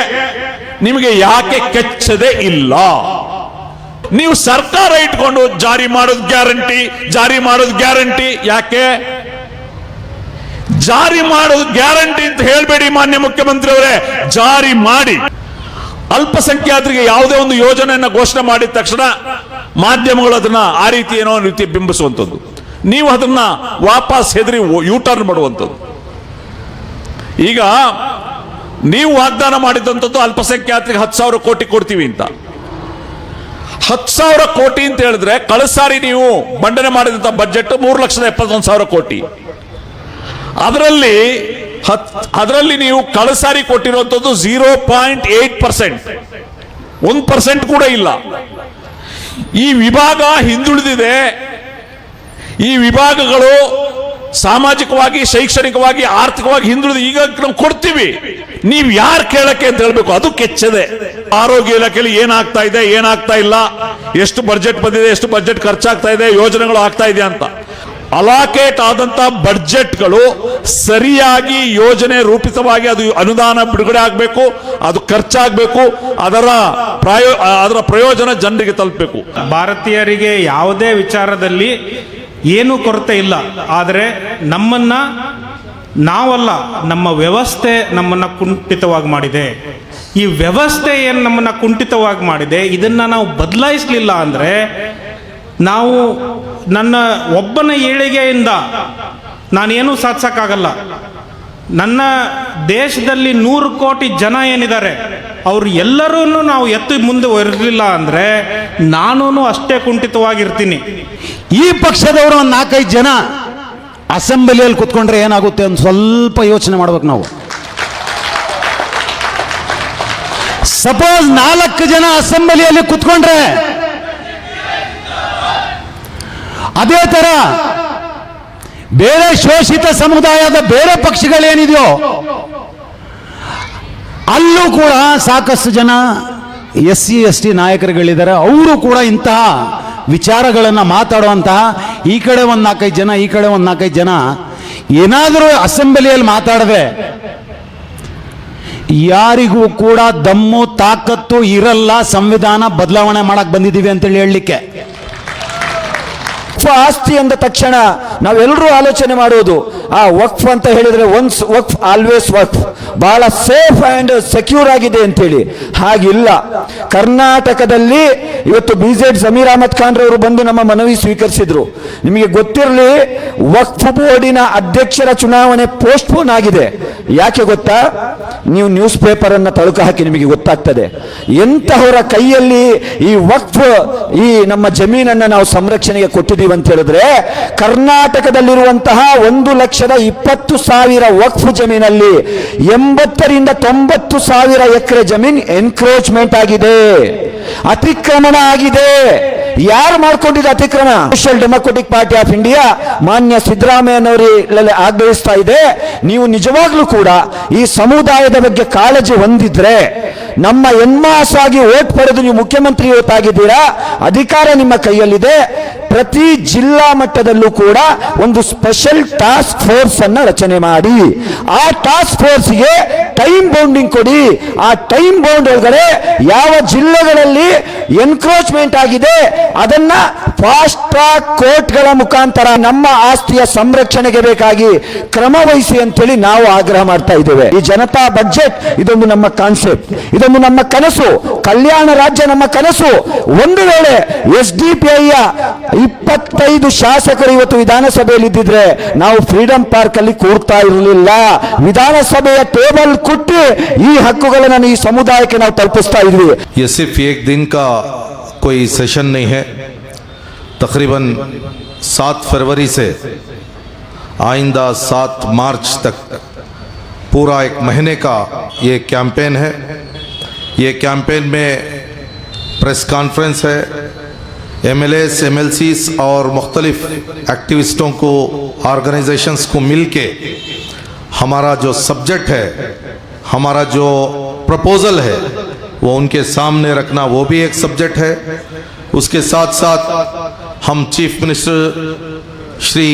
ನಿಮಗೆ ಯಾಕೆ ಕೆಚ್ಚದೆ ಇಲ್ಲ? ನೀವು ಸರ್ಕಾರ ಇಟ್ಕೊಂಡು ಜಾರಿ ಮಾಡೋದು ಗ್ಯಾರಂಟಿ ಯಾಕೆ? ಜಾರಿ ಮಾಡೋದು ಗ್ಯಾರಂಟಿ ಅಂತ ಹೇಳ್ಬೇಡಿ ಮಾನ್ಯ ಮುಖ್ಯಮಂತ್ರಿ ಅವರೇ, ಜಾರಿ ಮಾಡಿ. ಅಲ್ಪಸಂಖ್ಯಾತರಿಗೆ ಯಾವುದೇ ಒಂದು ಯೋಜನೆಯನ್ನ ಘೋಷಣೆ ಮಾಡಿದ ತಕ್ಷಣ ಮಾಧ್ಯಮಗಳು ಅದನ್ನ ಆ ರೀತಿ ಏನೋ ರೀತಿ ಬಿಂಬಿಸುವಂಥದ್ದು, ನೀವು ಅದನ್ನ ವಾಪಸ್ ಹೆದರಿ ಯೂಟರ್ನ್ ಮಾಡುವಂಥದ್ದು. ಈಗ ನೀವು ವಾಗ್ದಾನ ಮಾಡಿದಂಥದ್ದು ಅಲ್ಪಸಂಖ್ಯಾತರಿಗೆ 10,000 ಕೋಟಿ ಕೊಡ್ತೀವಿ ಅಂತ. 10,000 ಕೋಟಿ ಅಂತ ಹೇಳಿದ್ರೆ ಕಳೆದ ಸಾರಿ ನೀವು ಮಂಡನೆ ಮಾಡಿದಂಥ ಬಜೆಟ್ 3,71,000 ಕೋಟಿ. ಅದರಲ್ಲಿ ನೀವು ಕಳೆದ ಸಾರಿ ಕೊಟ್ಟಿರುವಂಥದ್ದು 0.8%, 1% ಕೂಡ ಇಲ್ಲ. ಈ ವಿಭಾಗ ಹಿಂದುಳಿದಿದೆ. ಈ ವಿಭಾಗಗಳು ಸಾಮಾಜಿಕವಾಗಿ, ಶೈಕ್ಷಣಿಕವಾಗಿ, ಆರ್ಥಿಕವಾಗಿ ಹಿಂದುಳಿದು ಈಗ ನಾವು ಕೊಡ್ತೀವಿ, ನೀವು ಯಾರು ಕೇಳಕ್ಕೆ ಅಂತ ಹೇಳ್ಬೇಕು, ಅದು ಕೆಚ್ಚದೆ. ಆರೋಗ್ಯ ಇಲಾಖೆಯಲ್ಲಿ ಏನಾಗ್ತಾ ಇದೆ, ಏನಾಗ್ತಾ ಇಲ್ಲ, ಎಷ್ಟು ಬಜೆಟ್ ಬಂದಿದೆ, ಎಷ್ಟು ಬಜೆಟ್ ಖರ್ಚಾಗ್ತಾ ಇದೆ, ಯೋಜನೆಗಳು ಆಗ್ತಾ ಇದೆ ಅಂತ ಅಲಾಕೇಟ್ ಆದಂತ ಬಡ್ಜೆಟ್ಗಳು ಸರಿಯಾಗಿ ಯೋಜನೆ ರೂಪಿತವಾಗಿ ಅದು ಅನುದಾನ ಬಿಡುಗಡೆ ಆಗಬೇಕು, ಅದು ಖರ್ಚಾಗಬೇಕು, ಅದರ ಪ್ರಯೋಜನ ಜನರಿಗೆ ತಲುಪಬೇಕು. ಭಾರತೀಯರಿಗೆ ಯಾವುದೇ ವಿಚಾರದಲ್ಲಿ ಏನೂ ಕೊರತೆ ಇಲ್ಲ. ಆದರೆ ನಾವಲ್ಲ, ನಮ್ಮ ವ್ಯವಸ್ಥೆ ನಮ್ಮನ್ನ ಕುಂಠಿತವಾಗಿ ಮಾಡಿದೆ. ಈ ವ್ಯವಸ್ಥೆ ಏನು ನಮ್ಮನ್ನ ಕುಂಠಿತವಾಗಿ ಮಾಡಿದೆ, ಇದನ್ನ ನಾವು ಬದಲಾಯಿಸಲಿಲ್ಲ ಅಂದ್ರೆ ನಾವು ನನ್ನ ಒಬ್ಬನ ಏಳಿಗೆಯಿಂದ ನಾನೇನು ಸಾಧಿಸಕ್ಕಾಗಲ್ಲ. ನನ್ನ ದೇಶದಲ್ಲಿ 100 ಕೋಟಿ ಜನ ಏನಿದ್ದಾರೆ ಅವ್ರು ಎಲ್ಲರೂ ನಾವು ಎತ್ತು ಮುಂದೆ ಹೊರಲಿಲ್ಲ ಅಂದ್ರೆ ನಾನು ಅಷ್ಟೇ ಕುಂಠಿತವಾಗಿರ್ತೀನಿ. ಈ ಪಕ್ಷದವರು ಒಂದು 4-5 ಜನ ಅಸೆಂಬ್ಲಿಯಲ್ಲಿ ಕುತ್ಕೊಂಡ್ರೆ ಏನಾಗುತ್ತೆ ಅಂತ ಸ್ವಲ್ಪ ಯೋಚನೆ ಮಾಡ್ಬೇಕು ನಾವು. ಸಪೋಸ್ 4 ಜನ ಅಸೆಂಬ್ಲಿಯಲ್ಲಿ ಕುತ್ಕೊಂಡ್ರೆ, ಅದೇ ತರ ಬೇರೆ ಶೋಷಿತ ಸಮುದಾಯದ ಬೇರೆ ಪಕ್ಷಗಳೇನಿದೆಯೋ ಅಲ್ಲೂ ಕೂಡ ಸಾಕಷ್ಟು ಜನ SC ST ನಾಯಕರುಗಳಿದ್ದಾರೆ. ಅವರು ಕೂಡ ಇಂತಹ ವಿಚಾರಗಳನ್ನು ಮಾತಾಡುವಂತಹ, ಈ ಕಡೆ ಒಂದು 4-5 ಜನ, ಈ ಕಡೆ ಒಂದು 4-5 ಜನ ಏನಾದರೂ ಅಸೆಂಬ್ಲಿಯಲ್ಲಿ ಮಾತಾಡದೆ ಯಾರಿಗೂ ಕೂಡ ದಮ್ಮು ತಾಕತ್ತು ಇರಲ್ಲ ಸಂವಿಧಾನ ಬದಲಾವಣೆ ಮಾಡಕ್ ಬಂದಿದ್ದೀವಿ ಅಂತೇಳಿ ಹೇಳಲಿಕ್ಕೆ. ಆಸ್ತಿ ಅಂದ ತಕ್ಷಣ ನಾವೆಲ್ಲರೂ ಆಲೋಚನೆ ಮಾಡುವುದು ಆ ವಕ್ಫ್ ಅಂತ ಹೇಳಿದ್ರೆ ಒನ್ಸ್ ವಕ್ಫ್ ಆಲ್ವೇಸ್ ವಕ್ಫ್, ಬಹಳ ಸೇಫ್ ಅಂಡ್ ಸೆಕ್ಯೂರ್ ಆಗಿದೆ ಅಂತೇಳಿ. ಹಾಗಿಲ್ಲ. ಕರ್ನಾಟಕದಲ್ಲಿ ಇವತ್ತು BZ ಜಮೀರ್ ಅಹಮದ್ ಖಾನ್ ರವರು ಬಂದು ನಮ್ಮ ಮನವಿ ಸ್ವೀಕರಿಸಿದ್ರು. ನಿಮಗೆ ಗೊತ್ತಿರಲಿ, ವಕ್ಫ್ ಬೋರ್ಡಿನ ಅಧ್ಯಕ್ಷರ ಚುನಾವಣೆ ಪೋಸ್ಟ್ಪೋನ್ ಆಗಿದೆ. ಯಾಕೆ ಗೊತ್ತಾ? ನೀವು ನ್ಯೂಸ್ ಪೇಪರ್ ಅನ್ನ ತಳುಕು ಹಾಕಿ ನಿಮಗೆ ಗೊತ್ತಾಗ್ತದೆ. ಎಂತಹವರ ಕೈಯಲ್ಲಿ ಈ ವಕ್ಫ್, ಈ ನಮ್ಮ ಜಮೀನನ್ನ ನಾವು ಸಂರಕ್ಷಣೆಗೆ ಕೊಟ್ಟಿದ್ದೀವಿ ಅಂತ ಹೇಳಿದ್ರೆ, ಕರ್ನಾಟಕದಲ್ಲಿರುವಂತಹ 1,20,000 ವಕ್ಫ್ ಜಮೀನಲ್ಲಿ 80 ರಿಂದ 90 ಸಾವಿರ ಎಕರೆ ಜಮೀನ್ ಎನ್ಕ್ರೋಚ್ಮೆಂಟ್ ಆಗಿದೆ, ಅತಿಕ್ರಮಣ ಆಗಿದೆ. ಯಾರು ಮಾಡ್ಕೊಂಡಿದ್ದ ಅತಿಕ್ರಮಣ? Social democratic party of India ಮಾನ್ಯ ಸಿದ್ದರಾಮಯ್ಯನವರಲ್ಲಿ ಆಗ್ರಹಿಸ್ತಾ ಇದೆ, ನೀವು ನಿಜವಾಗ್ಲೂ ಕೂಡ ಈ ಸಮುದಾಯದ ಬಗ್ಗೆ ಕಾಳಜಿ ಹೊಂದಿದ್ರೆ, ನಮ್ಮ ಎನ್ಮಾಸಾಗಿ ಓಟ್ ಪಡೆದು ನೀವು ಮುಖ್ಯಮಂತ್ರಿ ಹೊತ್ತಾಗಿದ್ದೀರಾ, ಅಧಿಕಾರ ನಿಮ್ಮ ಕೈಯಲ್ಲಿದೆ, ಪ್ರತಿ ಜಿಲ್ಲಾ ಮಟ್ಟದಲ್ಲೂ ಕೂಡ ಒಂದು ಸ್ಪೆಷಲ್ ಟಾಸ್ಕ್ ಫೋರ್ಸ್ ಅನ್ನ ರಚನೆ ಮಾಡಿ, ಆ ಟಾಸ್ಕ್ ಫೋರ್ಸ್ಗೆ ಟೈಮ್ ಬೌಂಡಿಂಗ್ ಕೊಡಿ. ಆ ಟೈಮ್ ಬೌಂಡ್ ಒಳಗಡೆ ಯಾವ ಜಿಲ್ಲೆಗಳಲ್ಲಿ ಎನ್ಕ್ರೋಚ್ಮೆಂಟ್ ಆಗಿದೆ ಅದನ್ನ ಫಾಸ್ಟ್ ಟ್ರ್ಯಾಕ್ ಕೋರ್ಟ್ಗಳ ಮುಖಾಂತರ ನಮ್ಮ ಆಸ್ತಿಯ ಸಂರಕ್ಷಣೆಗೆ ಬೇಕಾಗಿ ಕ್ರಮ ವಹಿಸಿ ಅಂತೇಳಿ ನಾವು ಆಗ್ರಹ ಮಾಡ್ತಾ ಇದ್ದೇವೆ. ಈ ಜನತಾ ಬಜೆಟ್ ಇದೊಂದು ನಮ್ಮ ಕಾನ್ಸೆಪ್ಟ್, ಇದೊಂದು ನಮ್ಮ ಕನಸು, ಕಲ್ಯಾಣ ರಾಜ್ಯ ನಮ್ಮ ಕನಸು. ಒಂದು ವೇಳೆ SDPIಯ 25 ಶಾಸಕರು ಇವತ್ತು ವಿಧಾನಸಭೆಯಲ್ಲಿ ಇದ್ದಿದ್ರೆ ನಾವು ಫ್ರೀಡಂ ಪಾರ್ಕ್ ಅಲ್ಲಿ ಕೂರ್ತಾ ಇರಲಿಲ್ಲ. ವಿಧಾನಸಭೆಯ ಟೇಬಲ್ ಕುಟ್ಟಿ ಈ ಹಕ್ಕುಗಳನ್ನು ಈ ಸಮುದಾಯಕ್ಕೆ ನಾವು ತಲುಪಿಸ್ತಾ ಇದ್ವಿ. ये सिर्फ एक दिन का कोई सेशन नहीं है. तकरीबन 7 फरवरी से आइंदा 7 मार्च तक पूरा एक महीने का ये कैंपेन है. ये कैंपेन में प्रेस कॉन्फ्रेंस है, MLAs, MLCs और मुख्तलिफ एक्टिविस्टों को, ऑर्गेनाइजेशंस को मिलके हमारा जो सब्जेक्ट है, हमारा जो प्रपोजल है वो उनके सामने रखना, वो भी एक सब्जेक्ट है. उसके साथ साथ हम चीफ मिनिस्टर श्री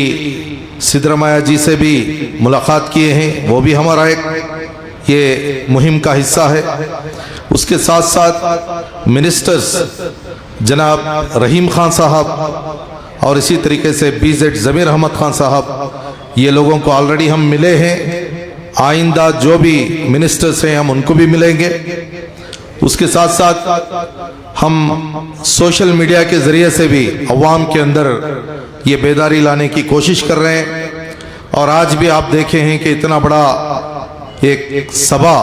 सिद्धरामैया जी से भी मुलाकात किए हैं, वो भी हमारा एक ये मुहिम का हिस्सा है. उसके साथ साथ मिनिस्टर्स जनाब रहीम खान साहब और इसी तरीके से BZ ज़मीर अहमद खान साहब, ये लोगों को ऑलरेडी हम मिले हैं. आइंदा जो भी मिनिस्टर्स हैं हम उनको भी मिलेंगे. उसके साथ साथ हम सोशल मीडिया के ज़रिए से भी अवाम के अंदर ये बेदारी लाने की कोशिश कर रहे हैं. और आज भी आप देखे हैं कि इतना बड़ा एक सभा,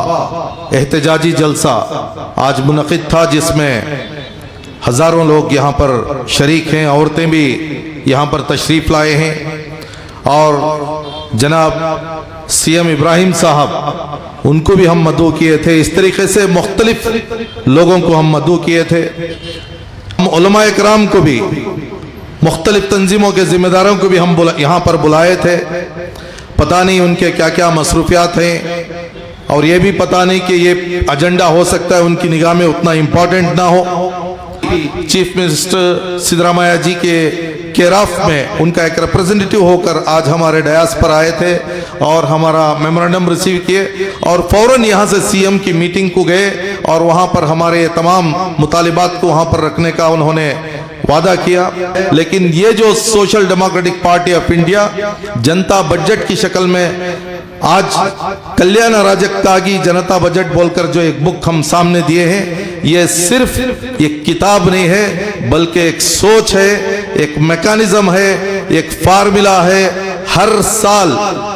एहतजाजी जलसा आज मुनक़िद था जिसमें हज़ारों लोग यहाँ पर शरीक हैं, औरतें भी यहाँ पर तशरीफ़ लाए हैं. और जनाब CM इब्राहिम साहब, उनको भी हम मदऊ किए थे. इस तरीके से मुख्तलिफ लोगों को हम मदऊ किए थे. हम उलमा इकराम को भी, मुख्तलिफ तंजीमों के ज़िम्मेदारों को भी हम यहाँ पर बुलाए थे. पता नहीं उनके क्या क्या मसरूफियात हैं और ये भी पता नहीं कि ये एजेंडा हो सकता है उनकी निगाह में उतना इम्पोर्टेंट ना हो. चीफ मिनिस्टर सिद्धरामैया जी के केराफ में उनका एक रिप्रेजेंटेटिव होकर आज हमारे डयास पर आए थे और हमारा मेमोरेंडम रिसीव किए और फौरन यहाँ से CM की मीटिंग को गए और वहाँ पर हमारे तमाम मुतालिबात को वहाँ पर रखने का उन्होंने वादा किया. लेकिन ये जो social democratic party of India Janata budget की शक्ल में आज कल्याण राज्यकागी जनता बजट बोलकर जो एक बुक हम सामने दिए हैं, ये सिर्फ एक किताब नहीं है बल्कि एक सोच है, एक मैकेनिज्म है, एक फार्मूला है. हर साल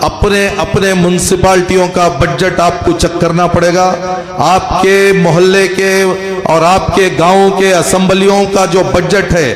अपने अपने म्युनिसिपालिटियों का बजट आपको चेक करना पड़ेगा. आपके मोहल्ले के और आपके गांव के असेंबलियों का जो बजट है,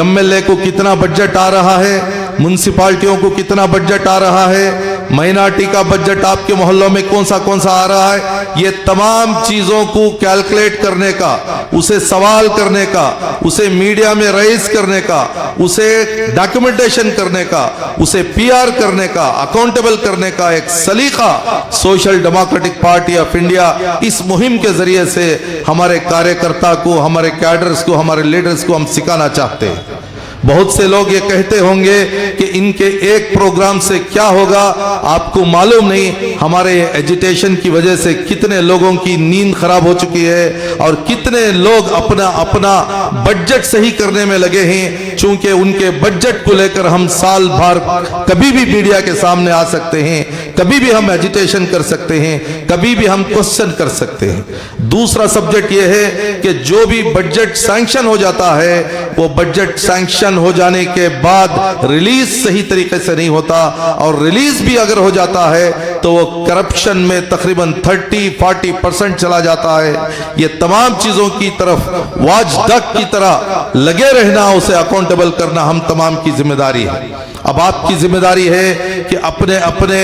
MLA को कितना बजट आ रहा है, म्युनिसिपालिटियों को कितना बजट आ रहा है, माइनॉरिटी का बजट आपके मोहल्लों में कौन सा आ रहा है, ये तमाम चीजों को कैलकुलेट करने का, उसे सवाल करने का, उसे मीडिया में रेज करने का, उसे डॉक्यूमेंटेशन करने का, उसे PR करने का, अकाउंटेबल करने का एक सलीका social democratic party of India इस मुहिम के जरिए से हमारे कार्यकर्ता को, हमारे कैडर्स को, हमारे लीडर्स को हम सिखाना चाहते हैं. बहुत से लोग ये कहते होंगे कि इनके एक प्रोग्राम से क्या होगा, आपको मालूम नहीं हमारे एजिटेशन की वजह से कितने लोगों की नींद खराब हो चुकी है और कितने लोग अपना अपना बजट सही करने में लगे हैं. चूंकि उनके बजट को लेकर हम साल भर कभी भी मीडिया के सामने आ सकते हैं, कभी भी हम एजिटेशन कर सकते हैं, कभी भी हम क्वेश्चन कर सकते हैं. दूसरा सब्जेक्ट ये है कि जो भी बजट सैंक्शन हो जाता है वो बजट सैंक्शन हो जाने के बाद रिलीज सही तरीके से नहीं होता और रिलीज भी अगर हो जाता है तो वो करप्शन में तकरीबन 30-40% चला जाता है. ये तमाम चीजों की तरफ वाचडॉग की तरह लगे रहना, उसे अकाउंटेबल करना हम तमाम की जिम्मेदारी है. अब आपकी जिम्मेदारी है कि अपने अपने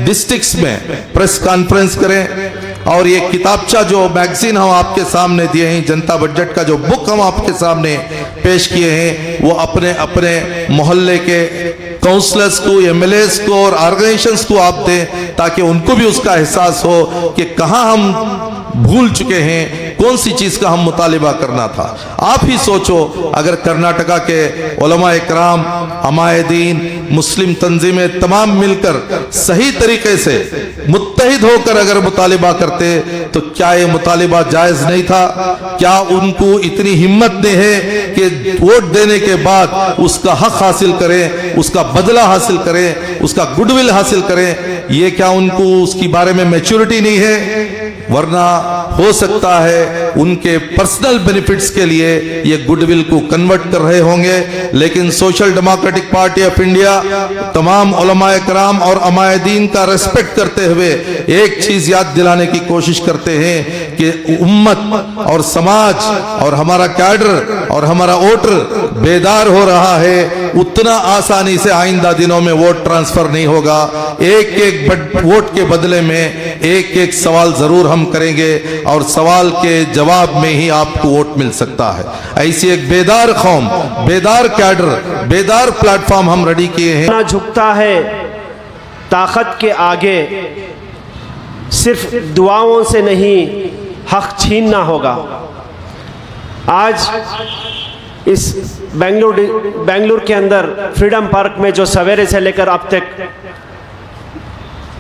डिस्ट्रिक्ट्स में प्रेस कॉन्फ्रेंस करें और ये किताबचा जो मैगजीन हम आपके सामने दिए हैं, जनता बजट का जो बुक हम आपके सामने पेश किए हैं, वो अपने अपने मोहल्ले के काउंसलर्स को, MLAs को और ऑर्गेनाइजेशंस को आप दें ताकि उनको भी उसका एहसास हो कि कहाँ हम भूल चुके हैं कौन सी चीज का हम मुतालिबा करना था। आप ही सोचो, अगर कर्नाटका के उलमा इकराम, हमायदीन, मुस्लिम तंजीमें तमाम मिलकर सही तरीके से मुत्तहिद होकर अगर मुतालिबा करते तो क्या ये मुतालिबा जायज नहीं था? क्या उनको इतनी हिम्मत नहीं है कि वोट देने के बाद उसका हक हासिल करें, उसका बदला हासिल करें, उसका गुडविल हासिल करें? ये क्या उनको उसकी बारे में मैच्योरिटी नहीं है? वरना हो सकता है उनके पर्सनल बेनिफिट्स के लिए ये गुडविल को कन्वर्ट कर रहे होंगे। लेकिन social democratic party of India तमाम उलमाए कराम और अमायदीन का रेस्पेक्ट करते हुए एक चीज याद दिलाने की कोशिश करते हैं कि उम्मत और समाज और हमारा कैडर और हमारा वोटर बेदार हो रहा है। उतना आसानी से आइंदा दिनों में वोट ट्रांसफर नहीं होगा। एक एक वोट के बदले में एक एक सवाल जरूर हम करेंगे और सवाल के जवाब में ही आपको वोट मिल सकता है। ऐसी एक बेदार कौम, बेदार कैडर, बेदार प्लेटफॉर्म हम रेडी किए हैं। ना झुकता है ताकत के आगे, सिर्फ दुआओं से नहीं हक छीनना होगा। आज इस बेंगलुरु के अंदर फ्रीडम पार्क में जो सवेरे से लेकर अब तक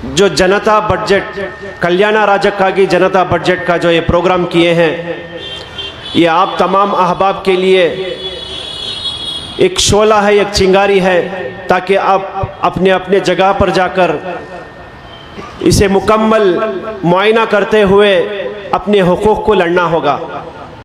जो जनता बजट, कल्याण राजक्कागी जनता बजट का जो ये प्रोग्राम किए हैं, ये आप तमाम अहबाब के लिए एक शोला है, एक चिंगारी है, ताकि आप अपने अपने जगह पर जाकर इसे मुकम्मल मुआयना करते हुए अपने हुकूक को लड़ना होगा।